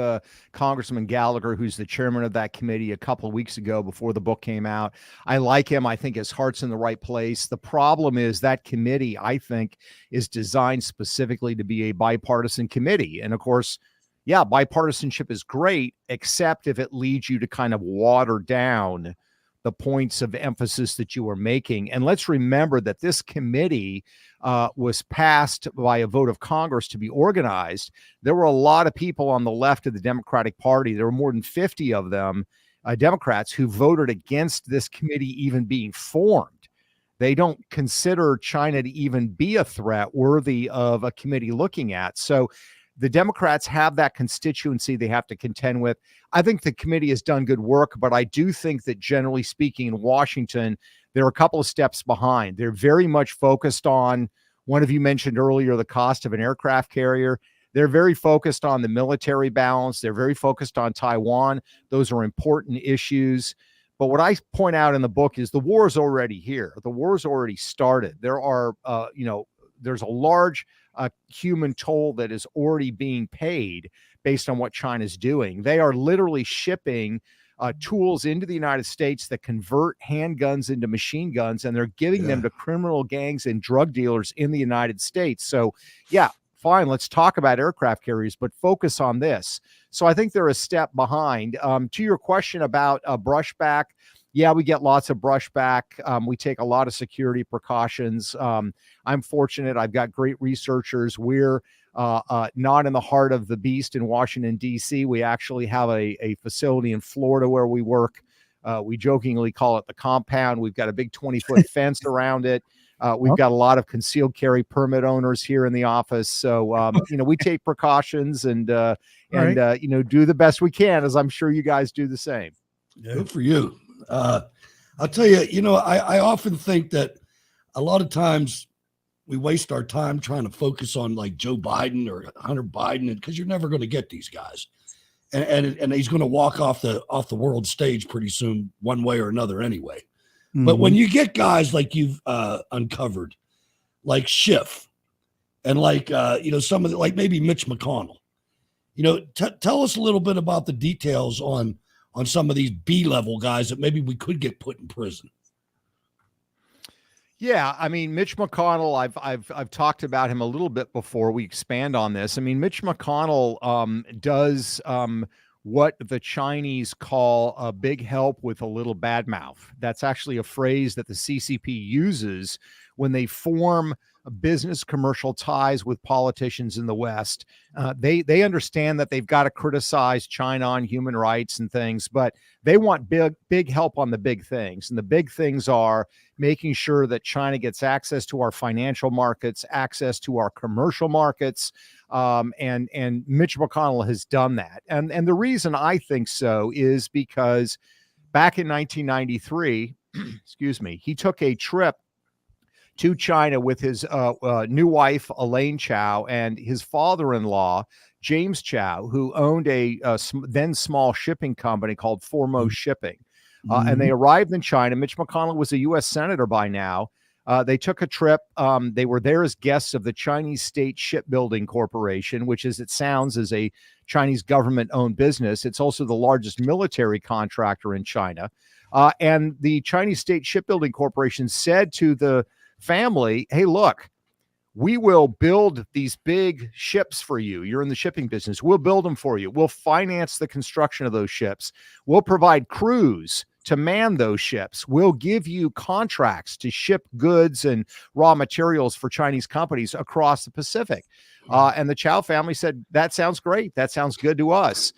Speaker 6: Congressman Gallagher, who's the chairman of that committee, a couple of weeks ago before the book came out. I like him. I think his heart's in the right place. The problem is that committee, I think, is designed specifically to be a bipartisan committee. And of course, yeah, bipartisanship is great, except if it leads you to kind of water down the points of emphasis that you are making. And let's remember that this committee was passed by a vote of Congress to be organized. There were a lot of people on the left of the Democratic Party. There were more than 50 of them, Democrats, who voted against this committee even being formed. They don't consider China to even be a threat worthy of a committee looking at. So the Democrats have that constituency they have to contend with. I think the committee has done good work, but I do think that generally speaking in Washington, they're a couple of steps behind. They're very much focused on, one of you mentioned earlier, the cost of an aircraft carrier. They're very focused on the military balance. They're very focused on Taiwan. Those are important issues. But what I point out in the book is the war is already here. The war is already started. There are, there's a large human toll that is already being paid based on what China's doing. They are literally shipping tools into the United States that convert handguns into machine guns, and they're giving them to criminal gangs and drug dealers in the United States. So, yeah, fine, let's talk about aircraft carriers, but focus on this. So I think they're a step behind. To your question about brushback, yeah, we get lots of brushback. We take a lot of security precautions. I'm fortunate. I've got great researchers. We're not in the heart of the beast in Washington, D.C. We actually have a facility in Florida where we work. We jokingly call it the compound. We've got a big 20-foot fence around it. We've got a lot of concealed carry permit owners here in the office. So, we take precautions and do the best we can, as I'm sure you guys do the same.
Speaker 4: Good for you. I'll tell you, I often think that a lot of times we waste our time trying to focus on like Joe Biden or Hunter Biden, because you're never going to get these guys. And he's going to walk off the world stage pretty soon, one way or another anyway. Mm-hmm. But when you get guys like you've uncovered, like Schiff, and like some of the, like maybe Mitch McConnell, tell us a little bit about the details on some of these B-level guys that maybe we could get put in prison.
Speaker 6: Yeah, I mean, Mitch McConnell, I've talked about him a little bit before we expand on this. I mean, Mitch McConnell does what the Chinese call a big help with a little bad mouth. That's actually a phrase that the CCP uses when they form business commercial ties with politicians in the West. They understand that they've got to criticize China on human rights and things, but they want big help on the big things. And the big things are making sure that China gets access to our financial markets, access to our commercial markets. And Mitch McConnell has done that. And the reason I think so is because back in 1993, he took a trip to China with his new wife, Elaine Chao, and his father-in-law, James Chao, who owned a then small shipping company called Foremost Shipping. And they arrived in China. Mitch McConnell was a U.S. senator by now. They took a trip. They were there as guests of the Chinese State Shipbuilding Corporation, which, as it sounds, is a Chinese government-owned business. It's also the largest military contractor in China. And the Chinese State Shipbuilding Corporation said to the family, hey, look, we will build these big ships for you. You're in the shipping business. We'll build them for you. We'll finance the construction of those ships. We'll provide crews to man those ships. We'll give you contracts to ship goods and raw materials for Chinese companies across the Pacific. And the Chao family said, that sounds great. That sounds good to us.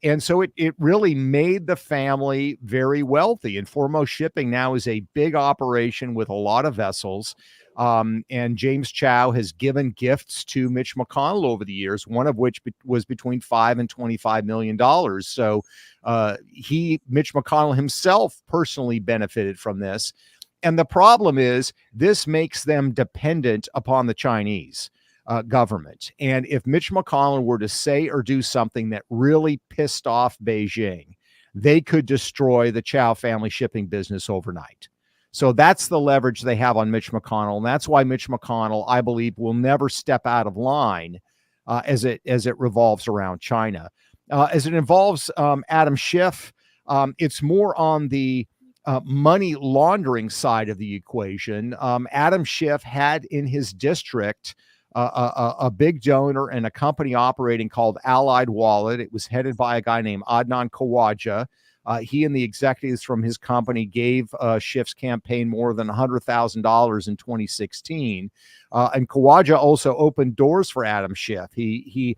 Speaker 6: And so it really made the family very wealthy. And Foremost Shipping now is a big operation with a lot of vessels. And James Chao has given gifts to Mitch McConnell over the years, one of which was between $5 and $25 million. So Mitch McConnell himself personally benefited from this. And the problem is this makes them dependent upon the Chinese government. And if Mitch McConnell were to say or do something that really pissed off Beijing, they could destroy the Chao family shipping business overnight. So that's the leverage they have on Mitch McConnell. And that's why Mitch McConnell, I believe, will never step out of line as it revolves around China. As it involves Adam Schiff, it's more on the money laundering side of the equation. Adam Schiff had in his district a big donor and a company operating called Allied Wallet. It was headed by a guy named Adnan Khawaja. He and the executives from his company gave Schiff's campaign more than $100,000 in 2016. And Khawaja also opened doors for Adam Schiff. He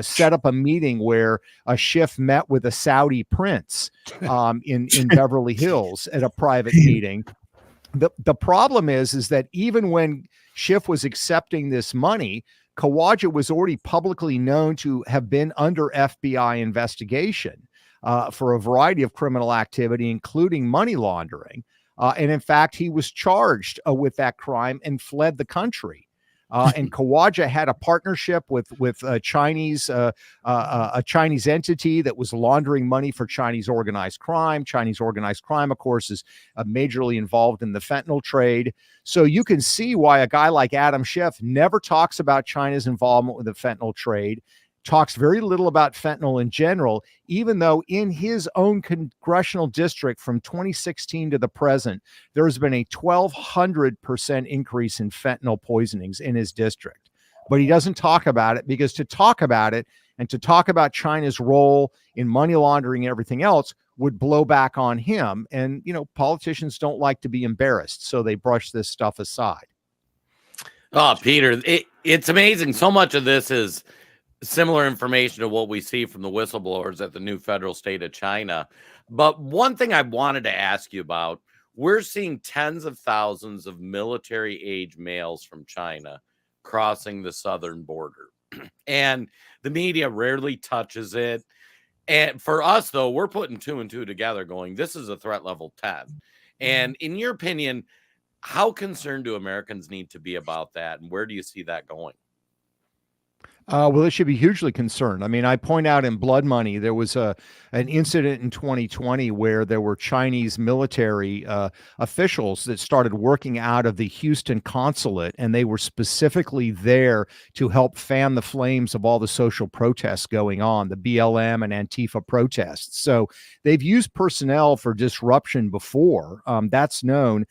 Speaker 6: set up a meeting where Schiff met with a Saudi prince in Beverly Hills at a private meeting. The problem is that even when Schiff was accepting this money, Khawaja was already publicly known to have been under FBI investigation for a variety of criminal activity, including money laundering. And in fact, he was charged with that crime and fled the country. And Khawaja had a partnership with a Chinese entity that was laundering money for Chinese organized crime. Chinese organized crime, of course, is majorly involved in the fentanyl trade. So you can see why a guy like Adam Schiff never talks about China's involvement with the fentanyl trade, talks very little about fentanyl in general, even though in his own congressional district from 2016 to the present, there has been a 1,200% increase in fentanyl poisonings in his district. But he doesn't talk about it because to talk about it and to talk about China's role in money laundering and everything else would blow back on him. And, politicians don't like to be embarrassed, so they brush this stuff aside.
Speaker 5: Oh, Peter, it's amazing. So much of this is similar information to what we see from the whistleblowers at the new federal state of China. But one thing I wanted to ask you about, we're seeing tens of thousands of military age males from China crossing the southern border. And the media rarely touches it. And for us, though, we're putting 2 and 2 together going, this is a threat level 10. And in your opinion, how concerned do Americans need to be about that? And where do you see that going?
Speaker 6: Well, it should be hugely concerned. I mean, I point out in Blood Money, there was an incident in 2020 where there were Chinese military officials that started working out of the Houston consulate, and they were specifically there to help fan the flames of all the social protests going on, the BLM and Antifa protests. So they've used personnel for disruption before. That's known.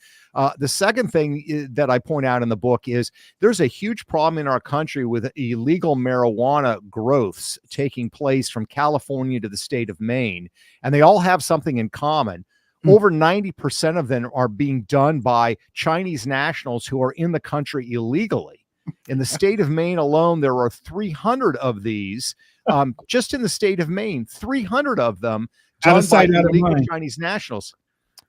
Speaker 6: The second thing that I point out in the book is there's a huge problem in our country with illegal marijuana growths taking place from California to the state of Maine, and they all have something in common. Over 90% of them are being done by Chinese nationals who are in the country illegally. In the state of Maine alone, there are 300 of these. Just in the state of Maine, 300 of them done by illegal Chinese nationals.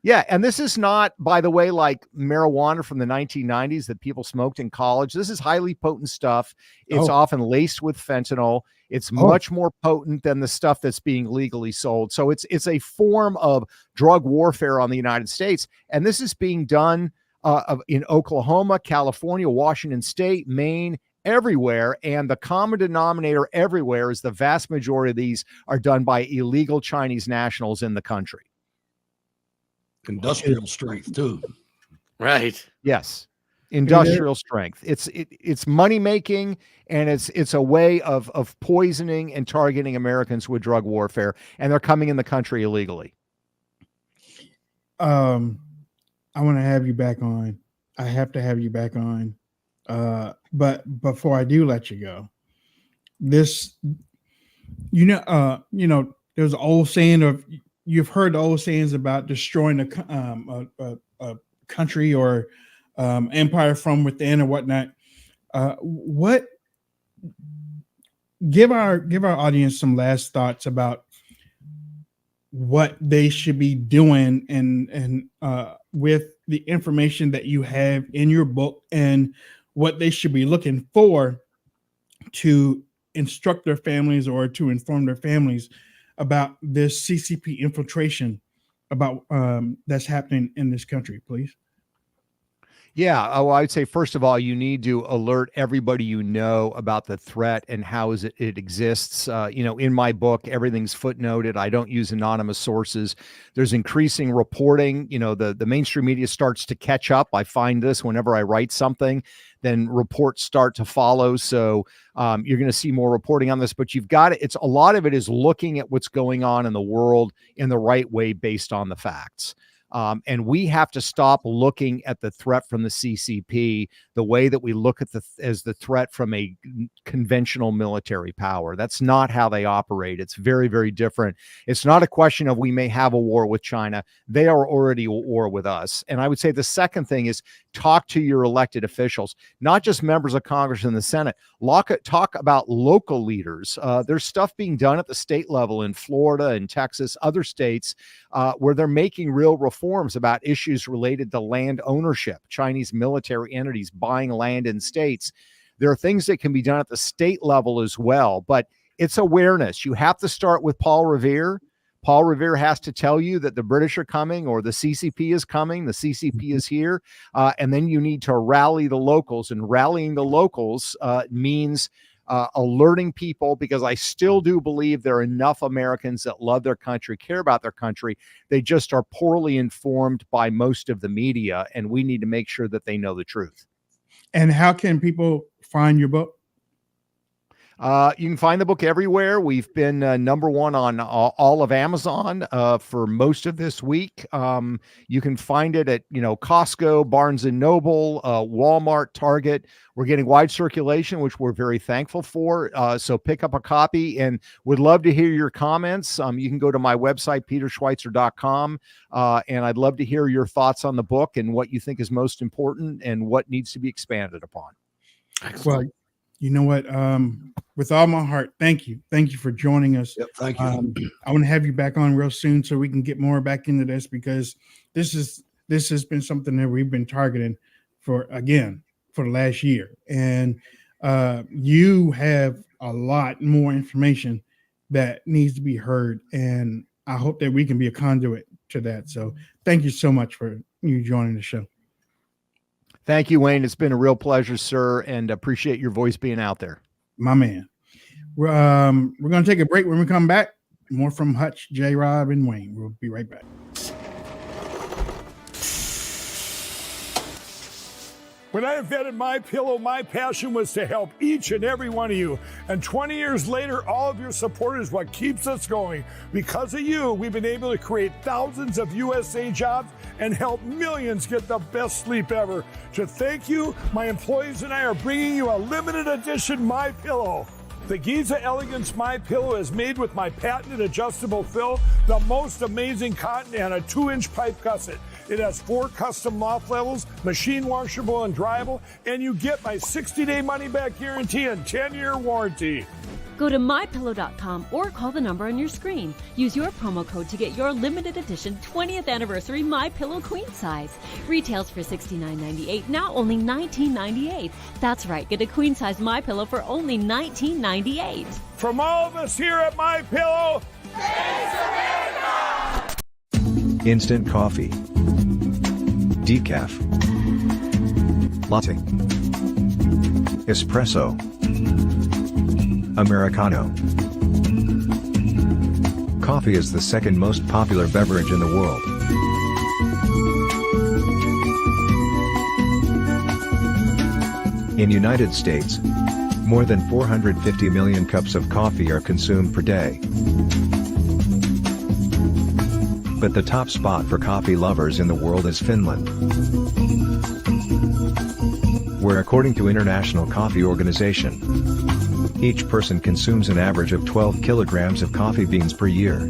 Speaker 6: Yeah, and this is not, by the way, like marijuana from the 1990s that people smoked in college. This is highly potent stuff. It's often laced with fentanyl. It's much more potent than the stuff that's being legally sold. So it's a form of drug warfare on the United States. And this is being done in Oklahoma, California, Washington State, Maine, everywhere. And the common denominator everywhere is the vast majority of these are done by illegal Chinese nationals in the country.
Speaker 4: Industrial strength too.
Speaker 5: Right.
Speaker 6: Yes. Industrial strength. It's money making, and it's a way of poisoning and targeting Americans with drug warfare, and they're coming in the country illegally.
Speaker 3: I want to have you back on. I have to have you back on. But before I do let you go, there's an old saying of, you've heard the old sayings about destroying a country or empire from within or whatnot. Give our audience some last thoughts about what they should be doing and with the information that you have in your book, and what they should be looking for to instruct their families or to inform their families about this CCP infiltration about that's happening in this country, please.
Speaker 6: Yeah, I'd say, first of all, you need to alert everybody you know about the threat and how it exists. In my book, everything's footnoted. I don't use anonymous sources. There's increasing reporting. The mainstream media starts to catch up. I find this whenever I write something, then reports start to follow. So you're going to see more reporting on this, but you've got it. A lot of it is looking at what's going on in the world in the right way based on the facts. And we have to stop looking at the threat from the CCP the way that we look at as the threat from a conventional military power. That's not how they operate. It's very, very different. It's not a question of we may have a war with China. They are already at war with us. And I would say the second thing is talk to your elected officials, not just members of Congress and the Senate. Talk about local leaders. There's stuff being done at the state level in Florida and Texas, other states, where they're making real reforms about issues related to land ownership, Chinese military entities buying land in states. There are things that can be done at the state level as well, but it's awareness. You have to start with Paul Revere, Paul Revere has to tell you that the British are coming or the CCP is coming, the CCP is here, and then you need to rally the locals. And rallying the locals means alerting people, because I still do believe there are enough Americans that love their country, care about their country. They just are poorly informed by most of the media, and we need to make sure that they know the truth.
Speaker 3: And how can people find your book?
Speaker 6: You can find the book everywhere. We've been number one on all of Amazon for most of this week. You can find it at, Costco, Barnes and Noble, Walmart, Target. We're getting wide circulation, which we're very thankful for. So pick up a copy, and would love to hear your comments. You can go to my website, peterschweitzer.com, and I'd love to hear your thoughts on the book and what you think is most important and what needs to be expanded upon.
Speaker 3: Well, you know what? With all my heart, thank you. Thank you for joining us.
Speaker 4: Yep, thank you.
Speaker 3: I want to have you back on real soon so we can get more back into this, because this has been something that we've been targeting for the last year. And you have a lot more information that needs to be heard. And I hope that we can be a conduit to that. So thank you so much for you joining the show.
Speaker 6: Thank you, Wayne. It's been a real pleasure, sir, and appreciate your voice being out there.
Speaker 3: My man. We're going to take a break. When we come back, more from Hutch, J-Rob, and Wayne. We'll be right back.
Speaker 7: When I invented MyPillow, my passion was to help each and every one of you. And 20 years later, all of your support is what keeps us going. Because of you, we've been able to create thousands of USA jobs and help millions get the best sleep ever. To thank you, my employees and I are bringing you a limited edition MyPillow. The Giza Elegance MyPillow is made with my patented adjustable fill, the most amazing cotton, and a 2-inch pipe gusset. It has 4 custom loft levels, machine washable and dryable, and you get my 60-day money-back guarantee and 10-year warranty.
Speaker 8: Go to MyPillow.com or call the number on your screen. Use your promo code to get your limited edition 20th anniversary MyPillow queen size. Retails for $69.98, now only $19.98. That's right, get a queen size MyPillow for only $19.98.
Speaker 7: From all of us here at MyPillow, thanks America!
Speaker 9: Instant coffee, decaf, latte, espresso, Americano. Coffee is the second most popular beverage in the world. In United States, more than 450 million cups of coffee are consumed per day. But the top spot for coffee lovers in the world is Finland, where, according to International Coffee Organization, each person consumes an average of 12 kilograms of coffee beans per year.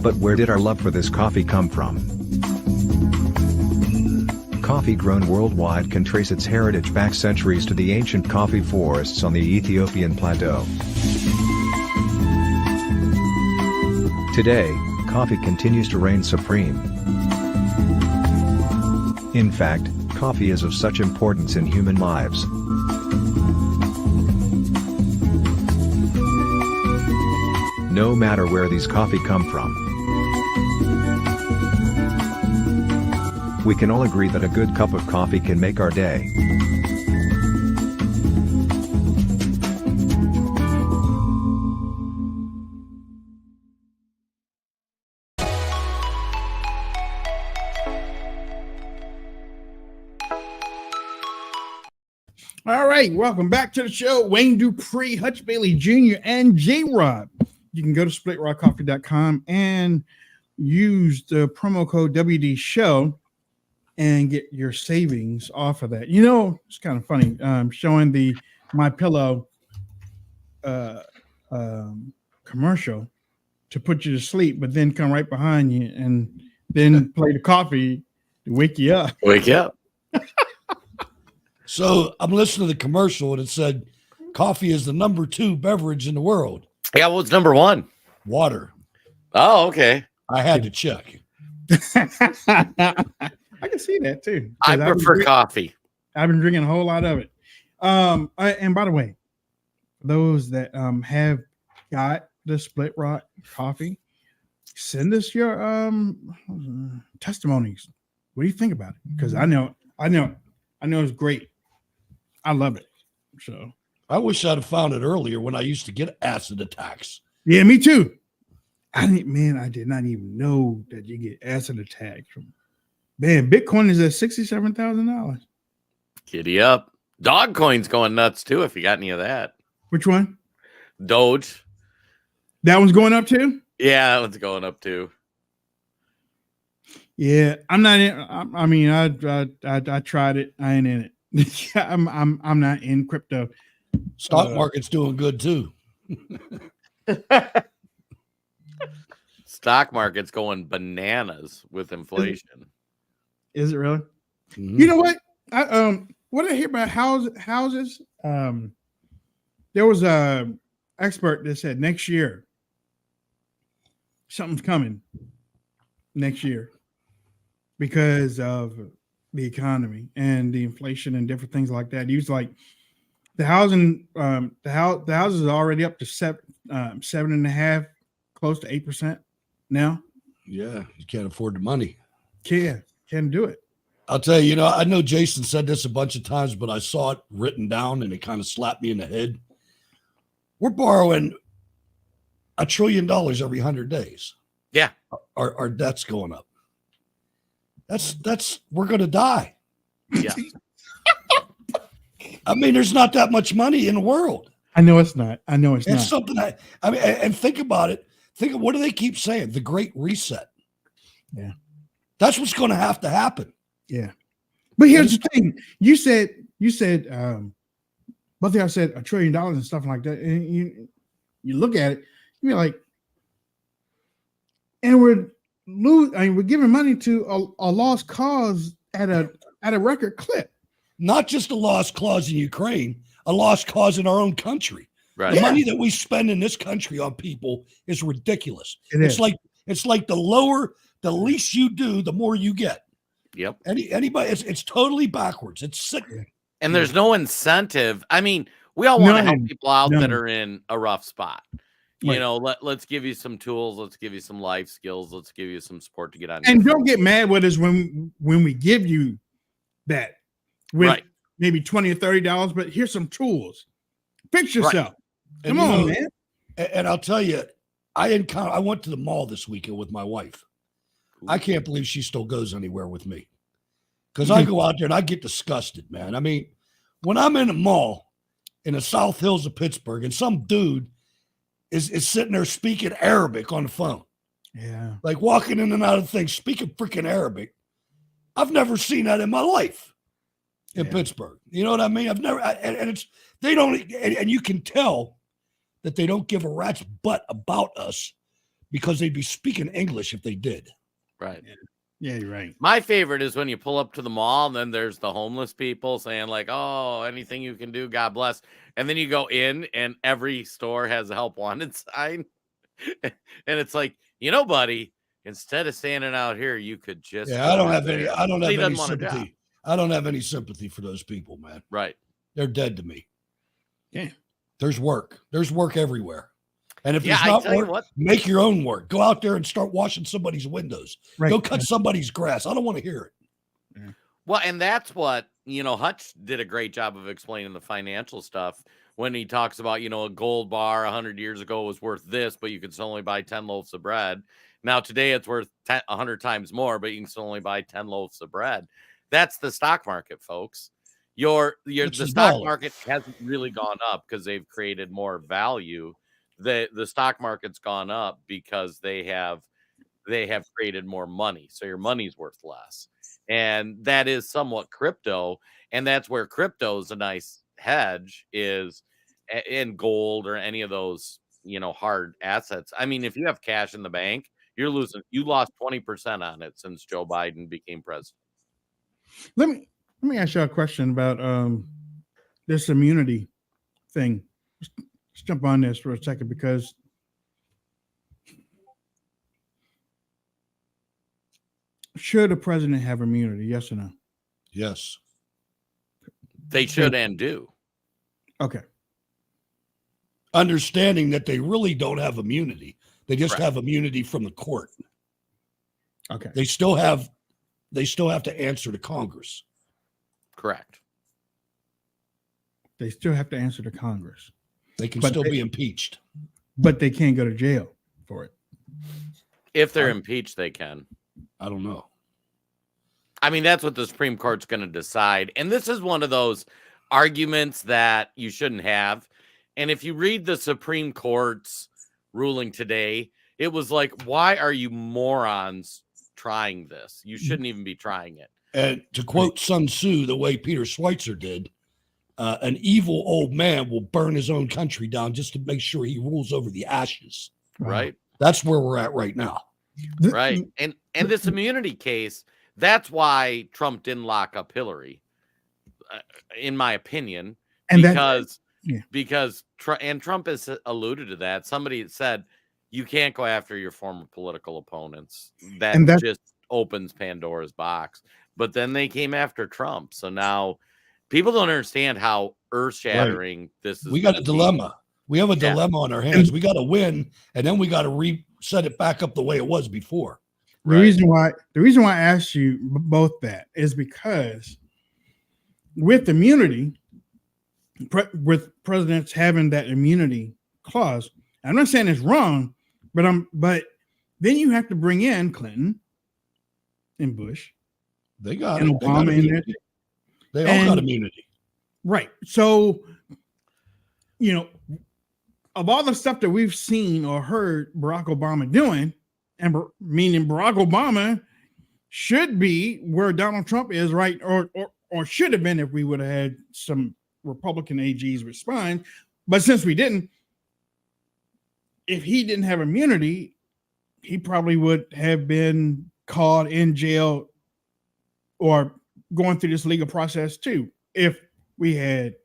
Speaker 9: But where did our love for this coffee come from? Coffee grown worldwide can trace its heritage back centuries to the ancient coffee forests on the Ethiopian plateau. Today, coffee continues to reign supreme. In fact, coffee is of such importance in human lives. No matter where these coffee come from, we can all agree that a good cup of coffee can make our day.
Speaker 3: All right, welcome back to the show. Wayne Dupree, Hutch Bailey Jr., and J-Rob. You can go to splitrawcoffee.com and use the promo code WD-SHOW and get your savings off of that. You know, it's kind of funny showing the MyPillow commercial to put you to sleep, but then come right behind you and then play the coffee to wake you up.
Speaker 5: Wake you up.
Speaker 4: So I'm listening to the commercial and it said coffee is the number 2 beverage in the world.
Speaker 5: Yeah, what's number 1?
Speaker 4: Water.
Speaker 5: Oh, okay.
Speaker 4: I had to check.
Speaker 3: I can see that too.
Speaker 5: I prefer coffee.
Speaker 3: I've been drinking a whole lot of it. And by the way, those that have got the Split Rock coffee, send us your testimonies. What do you think about it? Because I know it's great. I love it. So
Speaker 4: I wish I'd have found it earlier when I used to get acid attacks.
Speaker 3: Yeah, me too. I did not even know that you get acid attacks from. Man, Bitcoin is at $67,000.
Speaker 5: Giddy up. Dogcoin's going nuts too. If you got any of that.
Speaker 3: Which one?
Speaker 5: Doge.
Speaker 3: That one's going up too?
Speaker 5: Yeah, that one's going up too.
Speaker 3: Yeah, I'm not in. I tried it. I ain't in it. I'm not in crypto.
Speaker 4: Stock market's doing good too.
Speaker 5: Stock market's going bananas with inflation.
Speaker 3: Is it really?
Speaker 4: Mm-hmm.
Speaker 3: You know what? What I hear about houses? There was a expert that said next year something's coming next year because of the economy and the inflation and different things like that. He was like, the housing, the houses are already up to 7.5%, close to 8% now.
Speaker 4: Yeah, you can't afford the money.
Speaker 3: Can't do it.
Speaker 4: I'll tell you, I know Jason said this a bunch of times, but I saw it written down and it kind of slapped me in the head. We're borrowing $1 trillion every 100 days.
Speaker 5: Yeah.
Speaker 4: Our debt's going up. That's we're going to die.
Speaker 5: Yeah.
Speaker 4: I mean, there's not that much money in the world.
Speaker 3: I know it's not.
Speaker 4: It's something and think about it. Think of what do they keep saying? The Great Reset.
Speaker 3: Yeah.
Speaker 4: That's what's going to have to happen.
Speaker 3: Yeah. But here's the thing. You said both of y'all said $1 trillion and stuff like that. And you look at it, you're like, and we're giving money to a lost cause at a record clip.
Speaker 4: Not just a lost cause in Ukraine, a lost cause in our own country.
Speaker 5: Right.
Speaker 4: The money that we spend in this country on people is ridiculous. It's like the least you do, the more you get.
Speaker 5: Yep.
Speaker 4: Anybody, it's totally backwards. It's sick.
Speaker 5: And there's no incentive. I mean, we all want to help people out that are in a rough spot.
Speaker 3: Right.
Speaker 5: You know, let's give you some tools. Let's give you some life skills. Let's give you some support to get on.
Speaker 3: And don't get mad with us when we give you that with maybe $20 or $30, but here's some tools. Fix yourself.
Speaker 4: Right.
Speaker 3: Come on, man.
Speaker 4: And I'll tell you, I went to the mall this weekend with my wife. I can't believe she still goes anywhere with me. Because I go out there and I get disgusted, man. I mean, when I'm in a mall in the South Hills of Pittsburgh and some dude is sitting there speaking Arabic on the phone.
Speaker 3: Yeah.
Speaker 4: Like walking in and out of things, speaking freaking Arabic. I've never seen that in my life in Pittsburgh. You know what I mean? I've never, and you can tell that they don't give a rat's butt about us because they'd be speaking English if they did.
Speaker 5: Right.
Speaker 3: Yeah, you're right.
Speaker 5: My favorite is when you pull up to the mall and then there's the homeless people saying like, oh, anything you can do, God bless. And then you go in and every store has a help wanted sign. And it's like, buddy, instead of standing out here, you could just.
Speaker 4: Yeah, I don't have any sympathy. I don't have any sympathy for those people, man.
Speaker 5: Right.
Speaker 4: They're dead to me.
Speaker 3: Yeah.
Speaker 4: There's work. There's work everywhere. And if there's not work, make your own work. Go out there and start washing somebody's windows. Right. Go cut somebody's grass. I don't want to hear it.
Speaker 5: Yeah. Well, and that's what, Hutch did a great job of explaining the financial stuff when he talks about, a gold bar 100 years ago was worth this, but you could still only buy 10 loaves of bread. Now today it's worth 100 times more, but you can still only buy 10 loaves of bread. That's the stock market, folks. The stock market hasn't really gone up because they've created more value. The stock market's gone up because they have created more money. So your money's worth less. And that is somewhat crypto. And that's where crypto is a nice hedge is in gold or any of those, hard assets. I mean, if you have cash in the bank, you lost 20% on it since Joe Biden became president.
Speaker 3: Let me ask you a question about this immunity thing. Let's jump on this for a second because should a president have immunity? Yes or no?
Speaker 4: Yes.
Speaker 5: They should and do.
Speaker 3: Okay.
Speaker 4: understanding that they really don't have immunity. They just
Speaker 5: Correct.
Speaker 4: have immunity from the court.
Speaker 3: Okay.
Speaker 4: They still have to answer to Congress.
Speaker 5: Correct.
Speaker 3: They still have to answer to Congress.
Speaker 4: They can
Speaker 3: But
Speaker 4: still
Speaker 3: they-
Speaker 4: be impeached.
Speaker 3: But they can't go to jail for it.
Speaker 5: If they're impeached, they can.
Speaker 4: I don't know.
Speaker 5: I mean, that's what the Supreme Court's going to decide. And this is one of those arguments that you shouldn't have. And if you read the Supreme Court's ruling today, it was like, why are you morons trying this? You shouldn't even be trying it.
Speaker 4: And to quote Sun Tzu, the way Peter Schweitzer did, an evil old man will burn his own country down just to make sure he rules over the ashes.
Speaker 5: Right.
Speaker 4: That's where we're at right now.
Speaker 5: Right. And this immunity case, that's why Trump didn't lock up Hillary, in my opinion,
Speaker 3: And
Speaker 5: because Trump has alluded to that. Somebody said you can't go after your former political opponents. That just opens Pandora's box. But then they came after Trump. So now people don't understand how earth-shattering this is.
Speaker 4: We got a dilemma. We have a dilemma on our hands. We got to win, and then we got to reset it back up the way it was before.
Speaker 3: The reason why I asked you both that is because with immunity, with presidents having that immunity clause, I'm not saying it's wrong, but then you have to bring in Clinton and Bush.
Speaker 4: They got
Speaker 3: and Obama in there.
Speaker 4: They all got immunity.
Speaker 3: Right. So, of all the stuff that we've seen or heard Barack Obama doing, and meaning Barack Obama should be where Donald Trump is, right? Or should have been if we would have had some Republican AGs respond. But since we didn't, if he didn't have immunity, he probably would have been caught in jail or going through this legal process too, if we had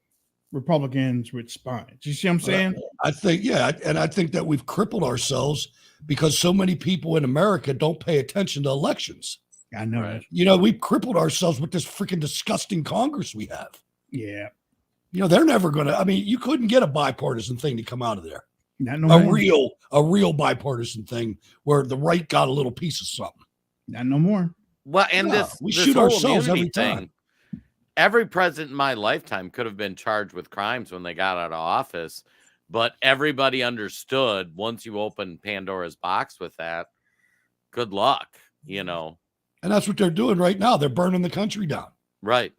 Speaker 3: Republicans with spines. You see what I'm saying?
Speaker 4: I think, and I think that we've crippled ourselves because so many people in America don't pay attention to elections.
Speaker 3: I know. Right.
Speaker 4: We've crippled ourselves with this freaking disgusting Congress we have.
Speaker 3: Yeah.
Speaker 4: They're never going to, you couldn't get a bipartisan thing to come out of there.
Speaker 3: Not no more.
Speaker 4: A real bipartisan thing where the right got a little piece of something.
Speaker 3: Not no more.
Speaker 5: Well, and
Speaker 4: we
Speaker 5: this
Speaker 4: shoot
Speaker 5: whole
Speaker 4: ourselves every
Speaker 5: immunity
Speaker 4: time.
Speaker 5: Every president in my lifetime could have been charged with crimes when they got out of office, but everybody understood once you open Pandora's box with that, good luck,
Speaker 4: And that's what they're doing right now. They're burning the country down.
Speaker 5: Right.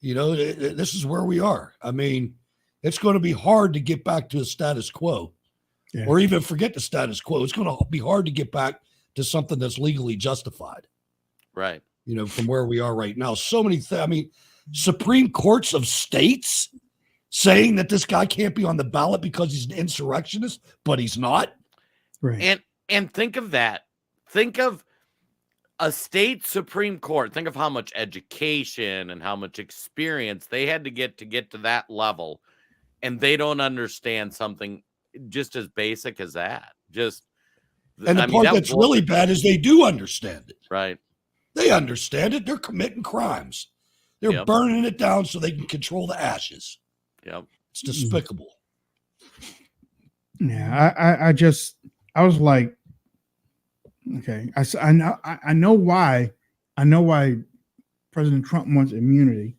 Speaker 4: This is where we are. It's going to be hard to get back to a status quo or even forget the status quo. It's going to be hard to get back to something that's legally justified.
Speaker 5: Right.
Speaker 4: From where we are right now. So many things. Supreme Courts of states saying that this guy can't be on the ballot because he's an insurrectionist, but he's not.
Speaker 3: Right.
Speaker 5: And think of that. Think of a state Supreme Court. Think of how much education and how much experience they had to get to that level. And they don't understand something just as basic as that.
Speaker 4: And the part that's really bad is they do understand it.
Speaker 5: Right.
Speaker 4: They understand it. They're committing crimes. They're burning it down so they can control the ashes.
Speaker 5: Yep.
Speaker 4: It's despicable.
Speaker 3: Yeah, I was like, okay, I know why President Trump wants immunity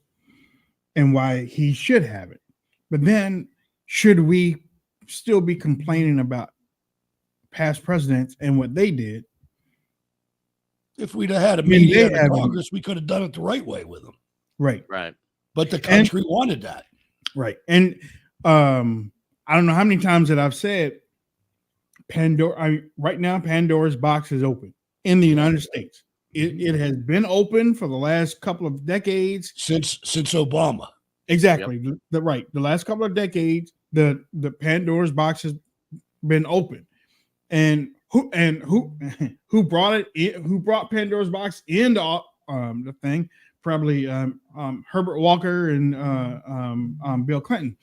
Speaker 3: and why he should have it. But then should we still be complaining about past presidents and what they did?
Speaker 4: If we'd have had a media in Congress, we could have done it the right way with them.
Speaker 3: Right.
Speaker 5: Right.
Speaker 4: But the country wanted that.
Speaker 3: Right. And I don't know how many times that I've said right now, Pandora's box is open in the United States. It has been open for the last couple of decades.
Speaker 4: Since Obama.
Speaker 3: Exactly. Yep. The last couple of decades, the Pandora's box has been open. And who brought it in, who brought Pandora's box into the thing? Probably Herbert Walker and Bill Clinton.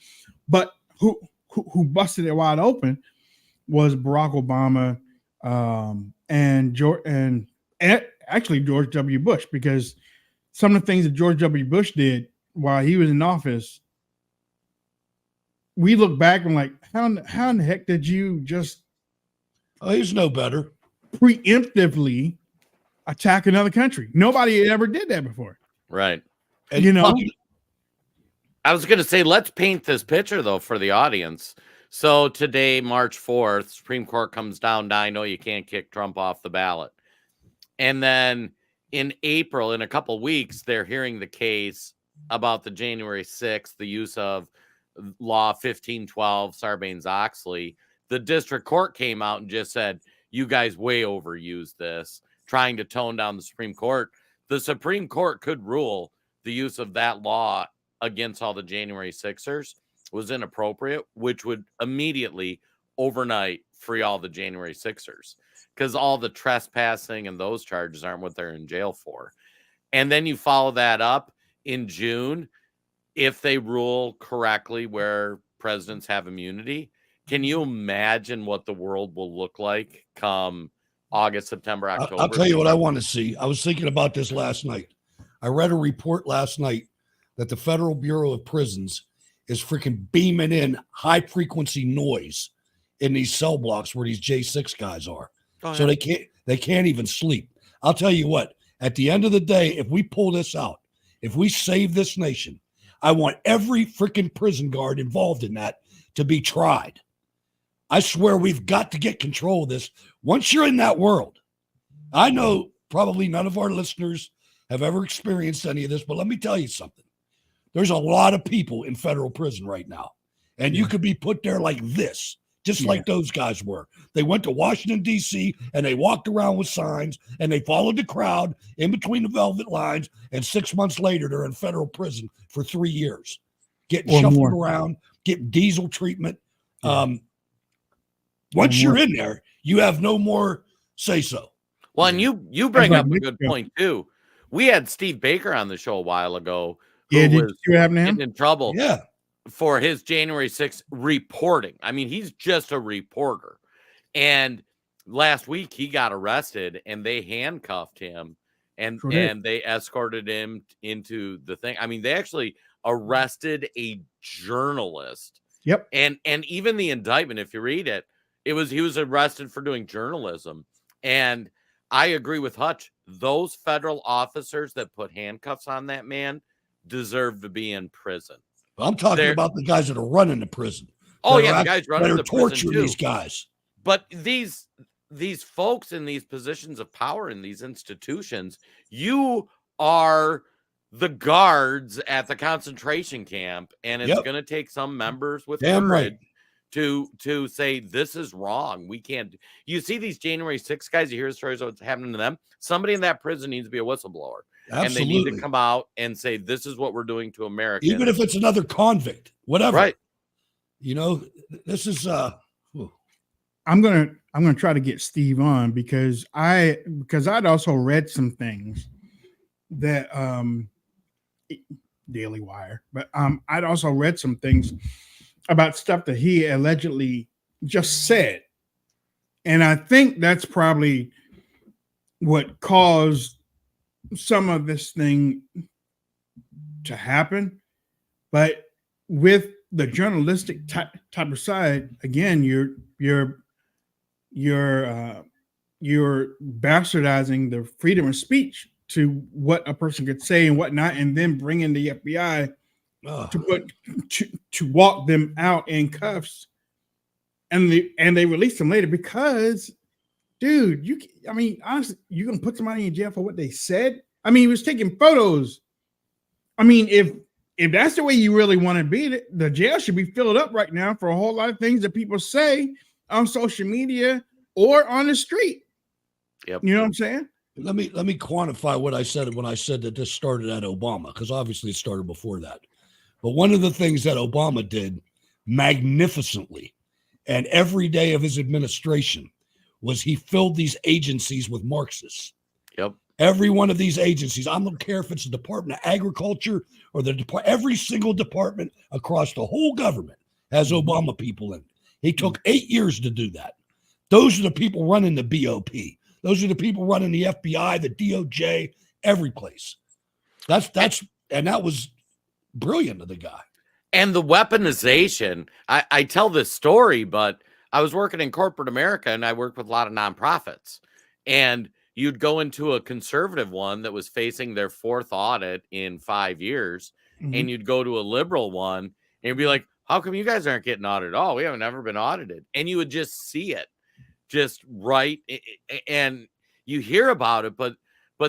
Speaker 3: But who busted it wide open was Barack Obama and actually George W. Bush, because some of the things that George W. Bush did while he was in office we look back and like, how in the heck did you just
Speaker 4: he's no better
Speaker 3: preemptively attack another country? Nobody ever did that before.
Speaker 5: Right.
Speaker 4: And,
Speaker 3: you know,
Speaker 5: I was going to say, let's paint this picture, though, for the audience. So today, March 4th, Supreme Court comes down. Now I know you can't kick Trump off the ballot. And then in April, in a couple of weeks, they're hearing the case about the January 6th, the use of Law 1512, Sarbanes-Oxley. The district court came out and just said, you guys way overused this, trying to tone down the Supreme Court. The Supreme Court could rule the use of that law against all the January 6ers was inappropriate, which would immediately, overnight, free all the January 6ers, because all the trespassing and those charges aren't what they're in jail for. And then you follow that up in June, if they rule correctly where presidents have immunity. Can you imagine what the world will look like come August, September, October?
Speaker 4: I'll tell you what I want to see. I was thinking about this last night. I read a report last night that the Federal Bureau of Prisons is freaking beaming in high-frequency noise in these cell blocks where these J6 guys are. So they can't even sleep. I'll tell you what, at the end of the day, if we pull this out, if we save this nation, I want every freaking prison guard involved in that to be tried. I swear we've got to get control of this. Once you're in that world, I know probably none of our listeners have ever experienced any of this, but let me tell you something. There's a lot of people in federal prison right now, and you could be put there like this, just like those guys were. They went to Washington, D.C., and they walked around with signs, and they followed the crowd in between the velvet lines, and 6 months later, they're in federal prison for 3 years, getting shuffled around, getting diesel treatment. Once you're in there, you have no more say-so.
Speaker 5: Well, and you bring up a good point, too. We had Steve Baker on the show a while ago, who was getting in trouble for his January 6th reporting. I mean, he's just a reporter. And last week he got arrested and they handcuffed him and they escorted him into the thing. I mean, they actually arrested a journalist.
Speaker 3: Yep.
Speaker 5: And even the indictment, if you read it, he was arrested for doing journalism. And I agree with Hutch. Those federal officers that put handcuffs on that man deserve to be in prison.
Speaker 4: I'm talking about the guys that are running the prison.
Speaker 5: Oh, yeah, the guys running the prison
Speaker 4: torturing these guys.
Speaker 5: But these folks in these positions of power in these institutions, you are the guards at the concentration camp, and it's going to take some members with courage to say this is wrong. We can't. You see these January 6 guys, you hear stories of what's happening to them. Somebody in that prison needs to be a whistleblower. Absolutely. And they need to come out and say, this is what we're doing to Americans.
Speaker 4: Even if it's another convict, whatever.
Speaker 5: Right.
Speaker 4: You know, this is
Speaker 3: I'm gonna try to get Steve on because I'd also read some things that Daily Wire, but I'd also read some things about stuff that he allegedly just said. And I think that's probably what caused some of this thing to happen. But with the journalistic type of side, again, you're bastardizing the freedom of speech to what a person could say and whatnot, and then bringing the FBI to walk them out in cuffs, and they release them later because, dude, honestly, you gonna put somebody in jail for what they said? I mean, he was taking photos. I mean, if that's the way you really want to be, the jail should be filled up right now for a whole lot of things that people say on social media or on the street.
Speaker 5: Yep.
Speaker 3: You know what I'm saying?
Speaker 4: Let me quantify what I said when I said that this started at Obama, because obviously it started before that. But one of the things that Obama did magnificently and every day of his administration was he filled these agencies with Marxists.
Speaker 5: Yep.
Speaker 4: Every one of these agencies, I don't care if it's the Department of Agriculture or every single department across the whole government has Obama people in it. He took 8 years to do that. Those are the people running the BOP. Those are the people running the FBI, the DOJ, every place. That was brilliant of the guy.
Speaker 5: And the weaponization, I tell this story, but I was working in corporate America and I worked with a lot of nonprofits. And you'd go into a conservative one that was facing their 4th audit in 5 years, and you'd go to a liberal one and you'd be like, how come you guys aren't getting audited at all? We haven't ever been audited. And you would just see it just right. And you hear about it, but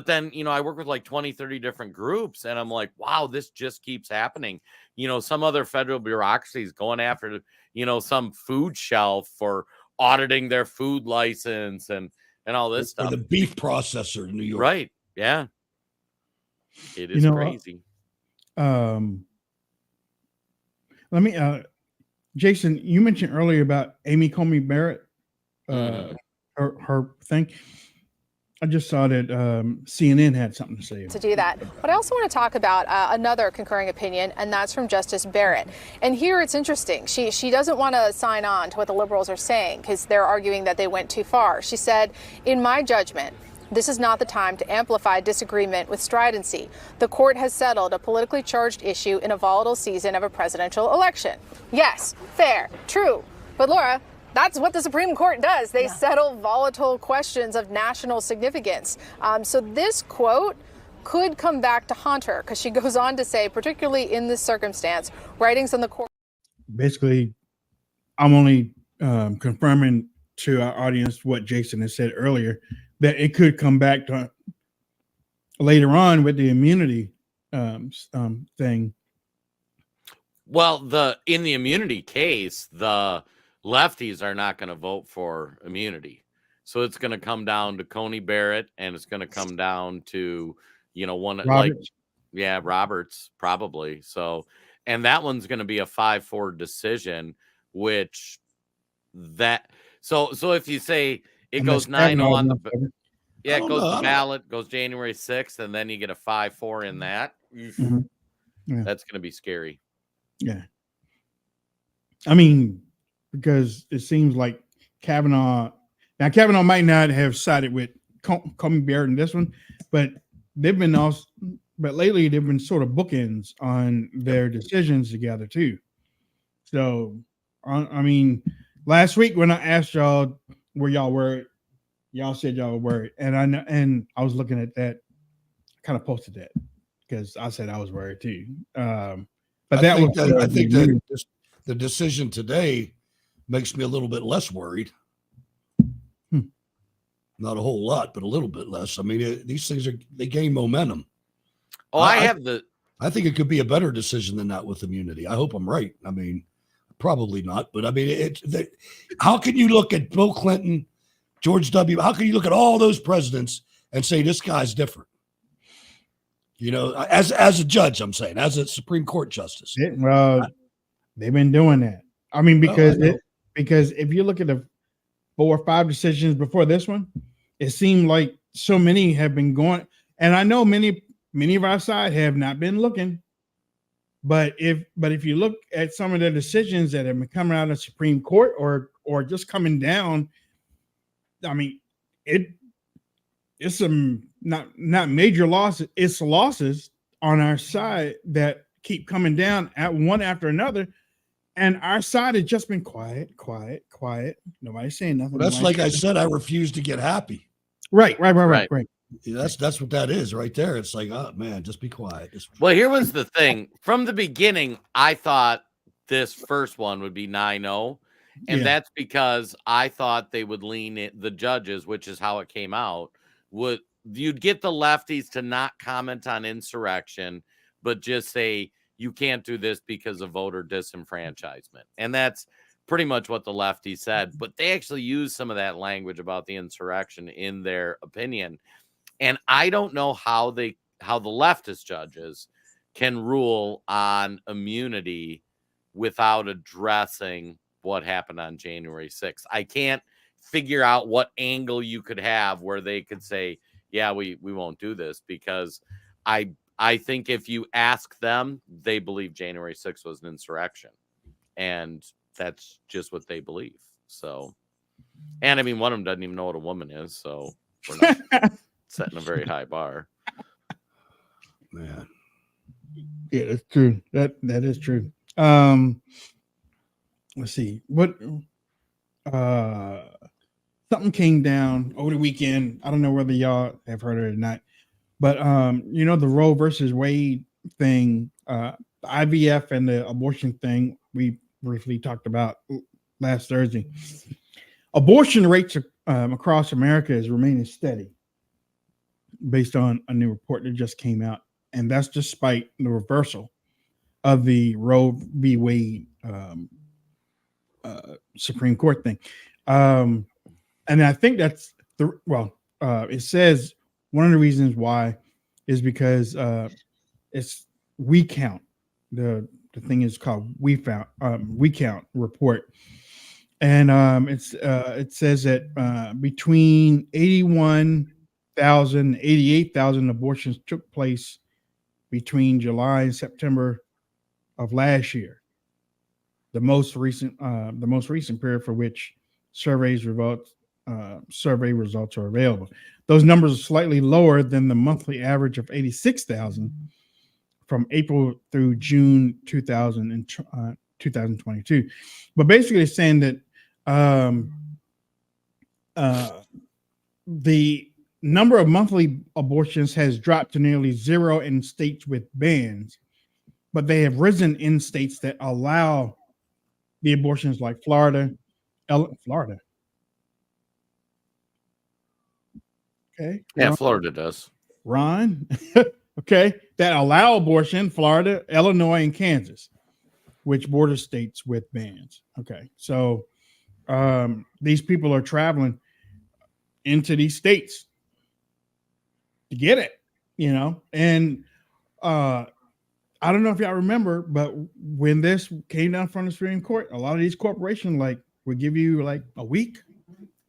Speaker 5: then, I work with like 20, 30 different groups, and I'm like, wow, this just keeps happening. Some other federal bureaucracies going after, some food shelf for auditing their food license and all this stuff.
Speaker 4: The beef processor in New York.
Speaker 5: Right. Yeah. It is crazy.
Speaker 3: Let me, Jason, you mentioned earlier about Amy Coney Barrett, her thing. I just saw that CNN had something to say.
Speaker 10: To do that. But I also want to talk about another concurring opinion, and that's from Justice Barrett. And here it's interesting. She doesn't want to sign on to what the liberals are saying because they're arguing that they went too far. She said, in my judgment, this is not the time to amplify disagreement with stridency. The court has settled a politically charged issue in a volatile season of a presidential election. Yes, fair, true. But Laura, that's what the Supreme Court does. They settle volatile questions of national significance. So this quote could come back to haunt her because she goes on to say, particularly in this circumstance, writings on the court.
Speaker 3: Basically, I'm only confirming to our audience what Jason has said earlier, that it could come back to later on with the immunity thing.
Speaker 5: Well, in the immunity case, the lefties are not going to vote for immunity. So it's going to come down to Coney Barrett, and it's going to come down to, Roberts. Roberts probably. So, and that one's going to be a 5-4 decision, which so if you say it goes 9-0 on it goes to ballot, goes January 6th, and then you get a 5-4 in that. That's going to be scary.
Speaker 3: Yeah. I mean, because it seems like Kavanaugh might not have sided with Coney Barrett in this one, but lately they've been sort of bookends on their decisions together too. So, I mean, last week when I asked y'all where y'all were, y'all said y'all were worried, and I was looking at that, kind of posted that because I said I was worried too. But I think
Speaker 4: that the decision today makes me a little bit less worried. Not a whole lot, but a little bit less. I mean, these things they gain momentum.
Speaker 5: Oh, I think
Speaker 4: it could be a better decision than that with immunity. I hope I'm right. I mean, probably not, but I mean, how can you look at Bill Clinton, George W. How can you look at all those presidents and say this guy's different? As a judge, I'm saying, as a Supreme Court justice.
Speaker 3: They've been doing that. I mean, because if you look at the 4 or 5 decisions before this one, it seemed like so many have been going, and I know many of our side have not been looking. But if you look at some of the decisions that have been coming out of the Supreme Court or just coming down, I mean, it's some not major losses. It's losses on our side that keep coming down at one after another, and our side has just been quiet. Nobody's saying nothing.
Speaker 4: Well, that's like I said. I refuse to get happy.
Speaker 3: Right.
Speaker 4: Yeah, that's what that is right there. It's like, oh man, just be quiet.
Speaker 5: Well, here was the thing. From the beginning, I thought this first one would be 9-0. And that's because I thought they would lean in, the judges, which is how it came out, you'd get the lefties to not comment on insurrection, but just say you can't do this because of voter disenfranchisement. And that's pretty much what the lefties said. But they actually used some of that language about the insurrection in their opinion. And I don't know how the leftist judges can rule on immunity without addressing what happened on January 6th. I can't figure out what angle you could have where they could say, yeah, we won't do this, because I think if you ask them, they believe January 6th was an insurrection, and that's just what they believe. So, and I mean, one of them doesn't even know what a woman is, so we're not setting a very high bar.
Speaker 4: Man.
Speaker 3: Yeah, it's true. That is true. Let's see what something came down over the weekend. I don't know whether y'all have heard it or not, but the Roe versus Wade thing, the IVF and the abortion thing we briefly talked about last Thursday. Abortion rates across America is remaining steady based on a new report that just came out, and that's despite the reversal of the Roe v. Wade Supreme Court thing. And I think that's it says one of the reasons why is because it's we count. The thing is called we count report. And it says that between 81,000 and 88,000 abortions took place between July and September of last year. The most recent period for which survey results are available. Those numbers are slightly lower than the monthly average of 86,000 from April through June 2022. But basically it's saying that the number of monthly abortions has dropped to nearly zero in states with bans, but they have risen in states that allow the abortions, like Florida. Okay.
Speaker 5: Yeah, Florida does.
Speaker 3: Ron. Okay. That allow abortion, Florida, Illinois, and Kansas, which border states with bans. Okay. So these people are traveling into these states to get it, and I don't know if y'all remember, but when this came down from the Supreme Court, a lot of these corporations will give you a week.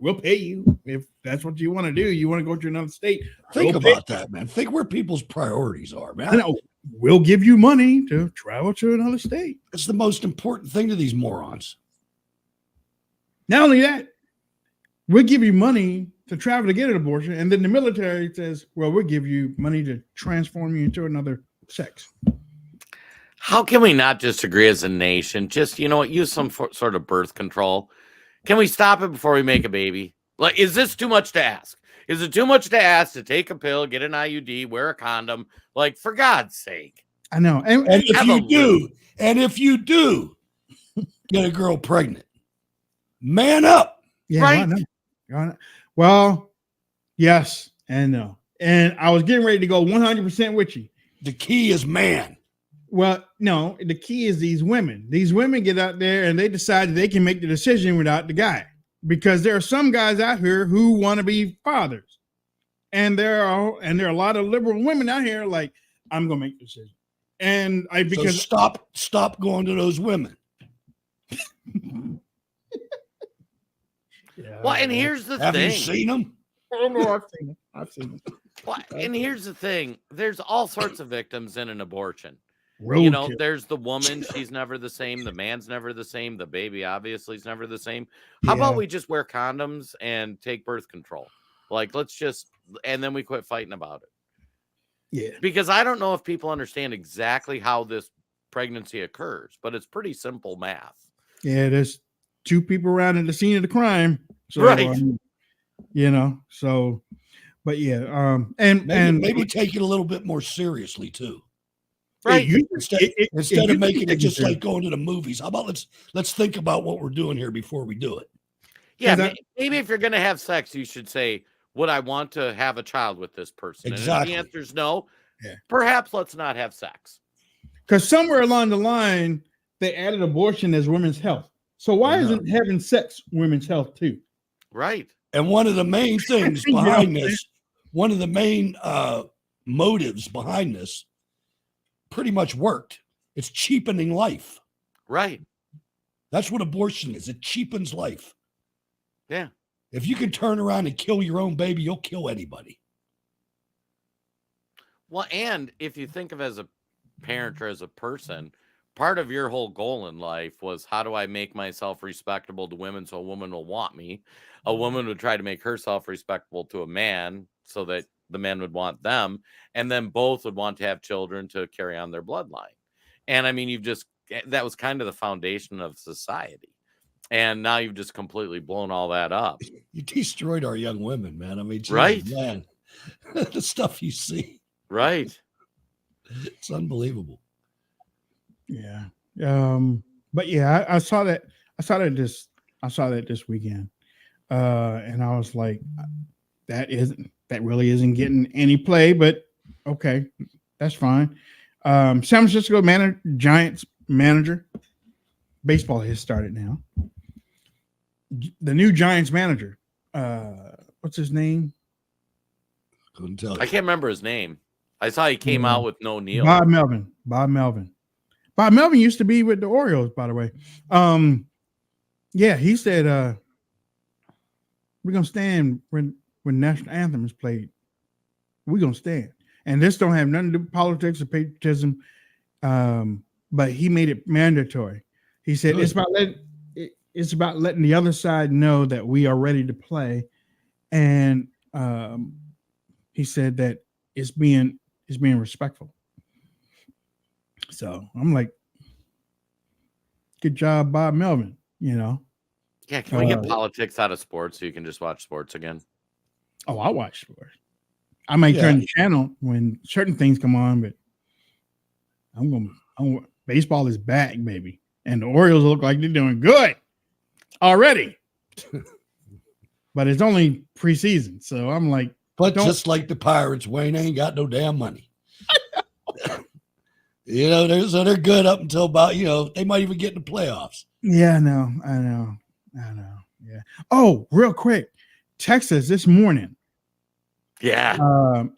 Speaker 3: We'll pay you if that's what you want to do. You want to go to another state.
Speaker 4: Think about that, man. Think where people's priorities are, man.
Speaker 3: I know. We'll give you money to travel to another state.
Speaker 4: It's the most important thing to these morons.
Speaker 3: Not only that, we'll give you money to travel to get an abortion, and then the military says, well, we'll give you money to transform you into another sex.
Speaker 5: How can we not just agree as a nation? Just, use some sort of birth control. Can we stop it before we make a baby? Is this too much to ask? Is it too much to ask to take a pill, get an IUD, wear a condom? For God's sake.
Speaker 3: I know.
Speaker 4: And if you do get a girl pregnant, man up.
Speaker 3: Yeah,
Speaker 5: right?
Speaker 3: I know. Well, yes and no. And I was getting ready to go 100% with you.
Speaker 4: The key is man.
Speaker 3: Well, no, the key is these women. These women get out there and they decide they can make the decision without the guy, because there are some guys out here who want to be fathers, and there are a lot of liberal women out here I'm gonna make the decision, and because
Speaker 4: stop going to those women.
Speaker 3: Yeah,
Speaker 5: well, and here's the thing.
Speaker 4: Have you seen them?
Speaker 3: Oh no, I've seen them.
Speaker 5: Well, and here's the thing. There's all sorts of victims in an abortion.
Speaker 3: Roadkill.
Speaker 5: There's the woman, she's never the same. The man's never the same. The baby obviously is never the same. How about we just wear condoms and take birth control? Let's just, and then we quit fighting about it.
Speaker 3: Yeah.
Speaker 5: Because I don't know if people understand exactly how this pregnancy occurs, but it's pretty simple math.
Speaker 3: Yeah, there's two people around at the scene of the crime. So,
Speaker 5: right.
Speaker 3: But yeah, and
Speaker 4: maybe take it a little bit more seriously too.
Speaker 5: Right.
Speaker 4: Instead of making it just like going to the movies, how about let's think about what we're doing here before we do it.
Speaker 5: Yeah, maybe if you're going to have sex, you should say, would I want to have a child with this person?
Speaker 4: Exactly.
Speaker 5: And if the answer is no, perhaps let's not have sex.
Speaker 3: Because somewhere along the line, they added abortion as women's health. So why isn't having sex women's health too?
Speaker 5: Right.
Speaker 4: And one of the main things behind this, one of the main motives behind this pretty much worked. It's cheapening life.
Speaker 5: Right.
Speaker 4: That's what abortion is. It cheapens life.
Speaker 5: Yeah.
Speaker 4: If you can turn around and kill your own baby, you'll kill anybody.
Speaker 5: Well, and if you think of as a parent or as a person, part of your whole goal in life was, how do I make myself respectable to women so a woman will want me? A woman would try to make herself respectable to a man so that the man would want them, and then both would want to have children to carry on their bloodline. And I mean, you've just that was kind of the foundation of society. And now you've just completely blown all that up.
Speaker 4: You destroyed our young women, man. I mean, Jesus,
Speaker 5: right,
Speaker 4: man, the stuff you see,
Speaker 5: right?
Speaker 4: It's unbelievable.
Speaker 3: Yeah. But yeah, I saw that this weekend. And I was like, that really isn't getting any play, but okay, that's fine. San Francisco Giants manager, baseball has started now. The new Giants manager, what's his name?
Speaker 4: Couldn't tell you.
Speaker 5: I can't remember his name. I saw he came out with no Neil.
Speaker 3: Bob Melvin. Bob Melvin used to be with the Orioles, by the way. Yeah, he said, we're gonna stand when national anthem is played. We're gonna stand. And this don't have nothing to do with politics or patriotism. But he made it mandatory. He said it's about letting the other side know that we are ready to play. And he said that it's being respectful. So I'm like, good job, Bob Melvin, you know.
Speaker 5: Yeah, can we get politics out of sports so you can just watch sports again?
Speaker 3: Oh, I'll watch sports. I might turn the channel when certain things come on, but baseball is back, baby. And the Orioles look like they're doing good already. But it's only preseason. So I'm like,
Speaker 4: but just like the Pirates, Wayne ain't got no damn money. You know, they're good up until about, you know, they might even get in the playoffs.
Speaker 3: Yeah, I know. Yeah. Oh, real quick. Texas this morning.
Speaker 5: Yeah.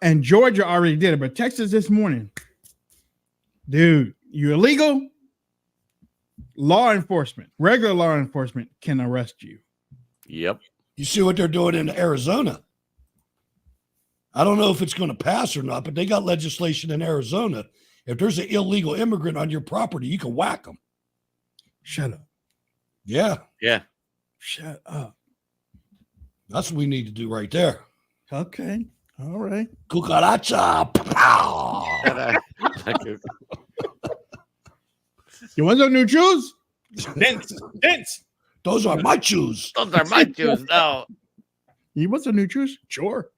Speaker 3: And Georgia already did it, but Texas this morning. Dude, you're illegal. Regular law enforcement can arrest you.
Speaker 5: Yep.
Speaker 4: You see what they're doing in Arizona. I don't know if it's going to pass or not, but they got legislation in Arizona. If there's an illegal immigrant on your property, you can whack them.
Speaker 3: Shut up.
Speaker 4: Yeah.
Speaker 5: Yeah.
Speaker 3: Shut up.
Speaker 4: That's what we need to do right there.
Speaker 3: Okay. All right.
Speaker 4: Cucaracha.
Speaker 3: You want some new shoes? Dents.
Speaker 4: Those are my shoes.
Speaker 5: Those are my shoes. No.
Speaker 3: You want some new shoes? Sure.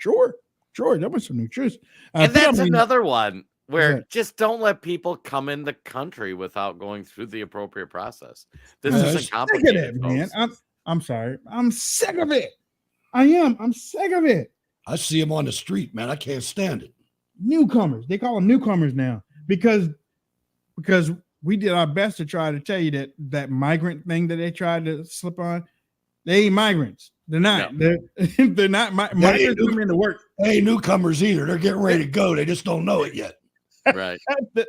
Speaker 3: That was some new shoes.
Speaker 5: And that's another one where just don't let people come in the country without going through the appropriate process. This isn't complicated,
Speaker 3: man. I'm sorry. I'm sick of it. I am. I'm sick of it.
Speaker 4: I see them on the street, man. I can't stand it.
Speaker 3: Newcomers. They call them newcomers now because we did our best to try to tell you that migrant thing that they tried to slip on. They ain't migrants. They're not. No. They're not. Migrants come into work.
Speaker 4: They ain't newcomers either. They're getting ready to go. They just don't know it yet.
Speaker 5: Right.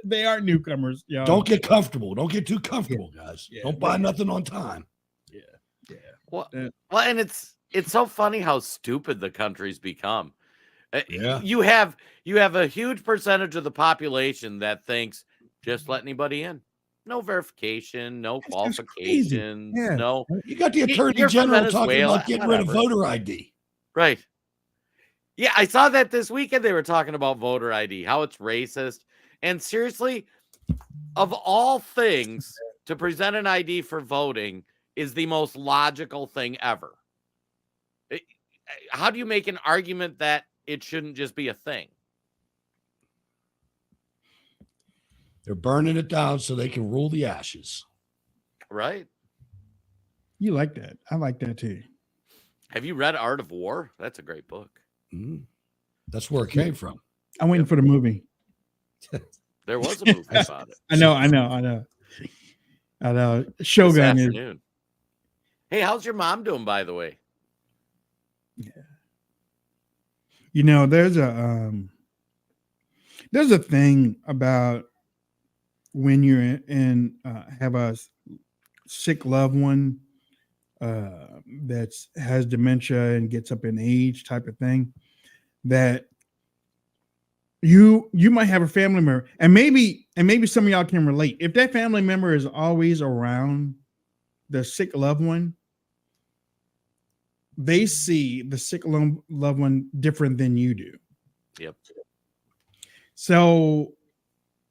Speaker 3: They are newcomers. Y'all.
Speaker 4: Don't get comfortable. Don't get too comfortable, guys. Yeah. Don't buy nothing on time.
Speaker 5: Yeah. Well, and it's so funny how stupid the country's become.
Speaker 4: Yeah.
Speaker 5: You have a huge percentage of the population that thinks just let anybody in. No verification, no qualifications, no.
Speaker 4: You got the Attorney General talking about getting rid of voter ID.
Speaker 5: Right. Yeah, I saw that this weekend. They were talking about voter ID, how it's racist. And seriously, of all things, to present an ID for voting is the most logical thing ever. How do you make an argument that it shouldn't just be a thing?
Speaker 4: They're burning it down so they can rule the ashes.
Speaker 5: Right.
Speaker 3: You like that. I like that too.
Speaker 5: Have you read Art of War? That's a great book.
Speaker 4: Mm-hmm. That's where it came from.
Speaker 3: I'm waiting for the movie.
Speaker 5: There was a movie about it.
Speaker 3: I know. Shogun is.
Speaker 5: Hey, how's your mom doing, by the way?
Speaker 3: Yeah. You know, there's a thing about when you're in have a sick loved one that has dementia and gets up in age type of thing, that you might have a family member, and maybe some of y'all can relate. If that family member is always around the sick loved one, they see the sick loved one different than you do.
Speaker 5: Yep.
Speaker 3: So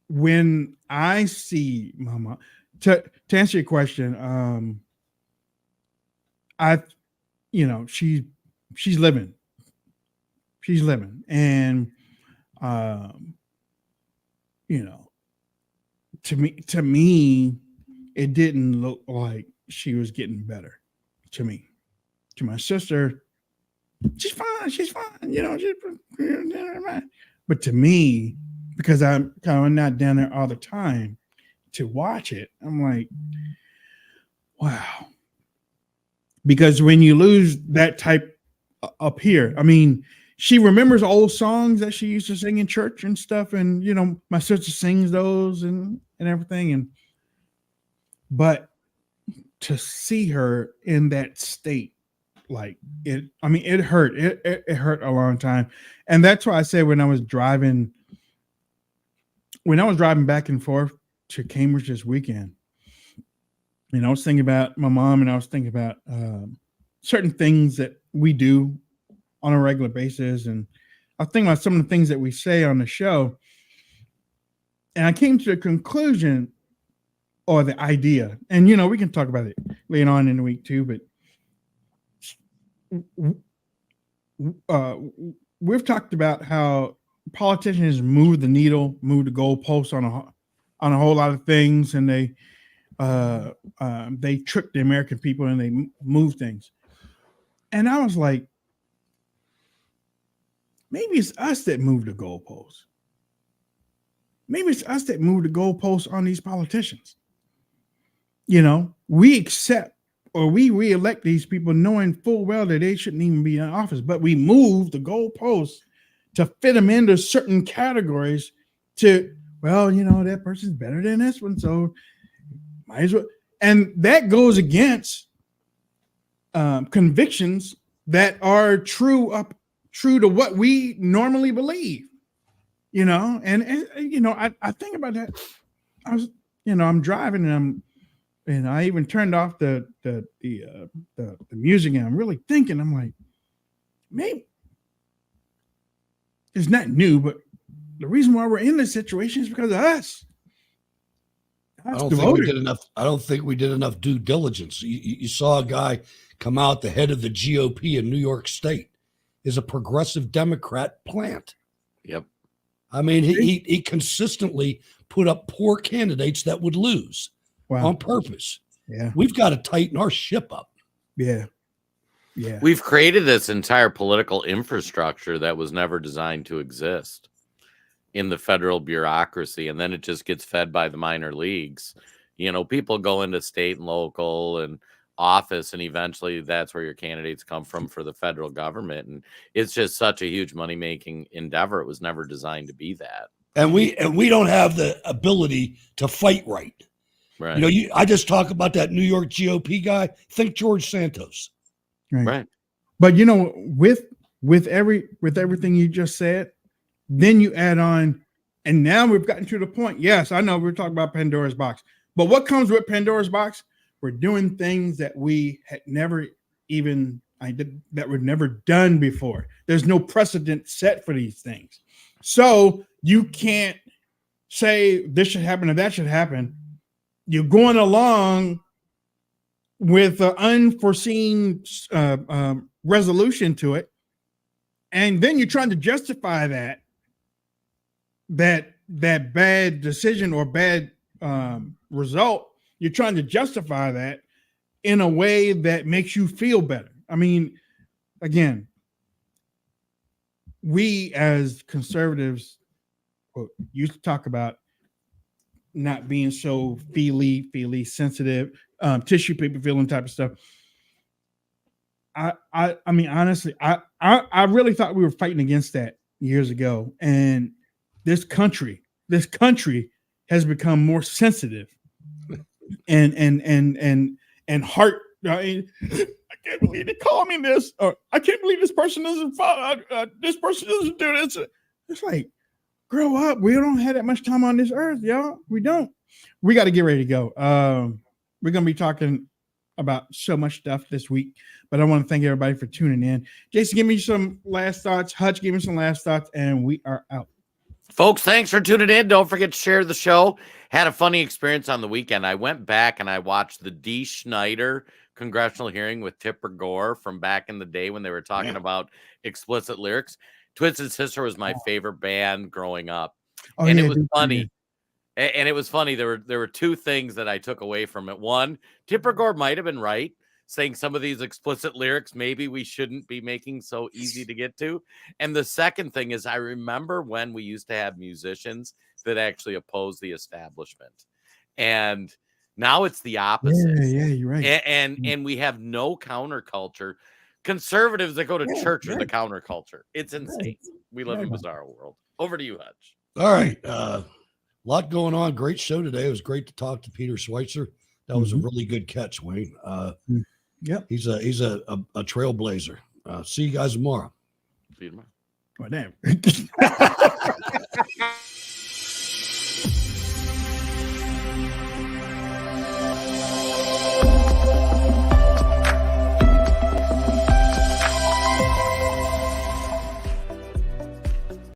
Speaker 3: when I see Mama, to answer your question, she's living, and to me, it didn't look like she was getting better. To me, to my sister, she's fine, but to me, because I'm kind of not down there all the time to watch it, I'm like, wow. Because when you lose that type up here, I mean, she remembers old songs that she used to sing in church and stuff, and my sister sings those and everything, but to see her in that state, like it hurt. It hurt a long time, and that's why I said when I was driving back and forth to Cambridge this weekend, I was thinking about my mom, and I was thinking about certain things that we do on a regular basis, and I was thinking about some of the things that we say on the show, and I came to the conclusion or the idea, and we can talk about it later on in the week too, but we've talked about how politicians move the needle, move the goalposts on a whole lot of things, and they trick the American people and they move things. And I was like, maybe it's us that move the goalposts. Maybe it's us that move the goalposts on these politicians. We accept or we reelect these people knowing full well that they shouldn't even be in office, but we move the goalposts to fit them into certain categories to, that person's better than this one, so might as well. And that goes against convictions that are true to what we normally believe, and I think about that. I was, I'm driving and I even turned off the music, and I'm really thinking, I'm like, maybe it's not new, but the reason why we're in this situation is because of us.
Speaker 4: I don't think we did enough due diligence. You saw a guy come out, the head of the GOP in New York State is a progressive Democrat plant.
Speaker 5: Yep.
Speaker 4: I mean, he consistently put up poor candidates that would lose on purpose.
Speaker 3: Yeah.
Speaker 4: We've got to tighten our ship up.
Speaker 3: Yeah. Yeah.
Speaker 5: We've created this entire political infrastructure that was never designed to exist in the federal bureaucracy, and then it just gets fed by the minor leagues. People go into state and local and office, and eventually that's where your candidates come from for the federal government, and it's just such a huge money-making endeavor. It was never designed to be that,
Speaker 4: and we don't have the ability to fight right. I just talk about that New York GOP guy. Think George Santos.
Speaker 3: Right. But with everything you just said, then you add on, and now we've gotten to the point. Yes, I know we're talking about Pandora's box, but what comes with Pandora's box? We're doing things that we had never that were never done before. There's no precedent set for these things, so you can't say this should happen or that should happen. You're going along with an unforeseen resolution to it, and then you're trying to justify that bad decision or bad result. You're trying to justify that in a way that makes you feel better. I mean, again, we as conservatives used to talk about not being so feely sensitive, tissue paper feeling type of stuff. I mean, honestly, I really thought we were fighting against that years ago, and this country has become more sensitive and heart. I can't believe they call me this, or I can't believe this person doesn't follow. This person doesn't do this. It's like, grow up. We don't have that much time on this earth, y'all. We don't. We got to get ready to go. We're going to be talking about so much stuff this week, but I want to thank everybody for tuning in. Jason, give me some last thoughts. Hutch, give me some last thoughts, and we are out.
Speaker 5: Folks, thanks for tuning in. Don't forget to share the show. Had a funny experience on the weekend. I went back and I watched the Dee Schneider congressional hearing with Tipper Gore from back in the day when they were talking about explicit lyrics. Twisted Sister was my favorite band growing up. And it was funny. And it was funny. There were two things that I took away from it. One, Tipper Gore might have been right, saying some of these explicit lyrics maybe we shouldn't be making so easy to get to. And the second thing is I remember when we used to have musicians that actually opposed the establishment. And now it's the opposite.
Speaker 3: Yeah, you're right.
Speaker 5: And we have no counterculture. Conservatives that go to church are the counterculture. It's insane. We live in a bizarre world. Over to you, Hutch.
Speaker 4: All right. A lot going on. Great show today. It was great to talk to Peter Schweitzer. That was a really good catch, Wayne.
Speaker 3: Yep.
Speaker 4: He's a trailblazer. See you guys tomorrow.
Speaker 5: See you tomorrow.
Speaker 3: Well, damn.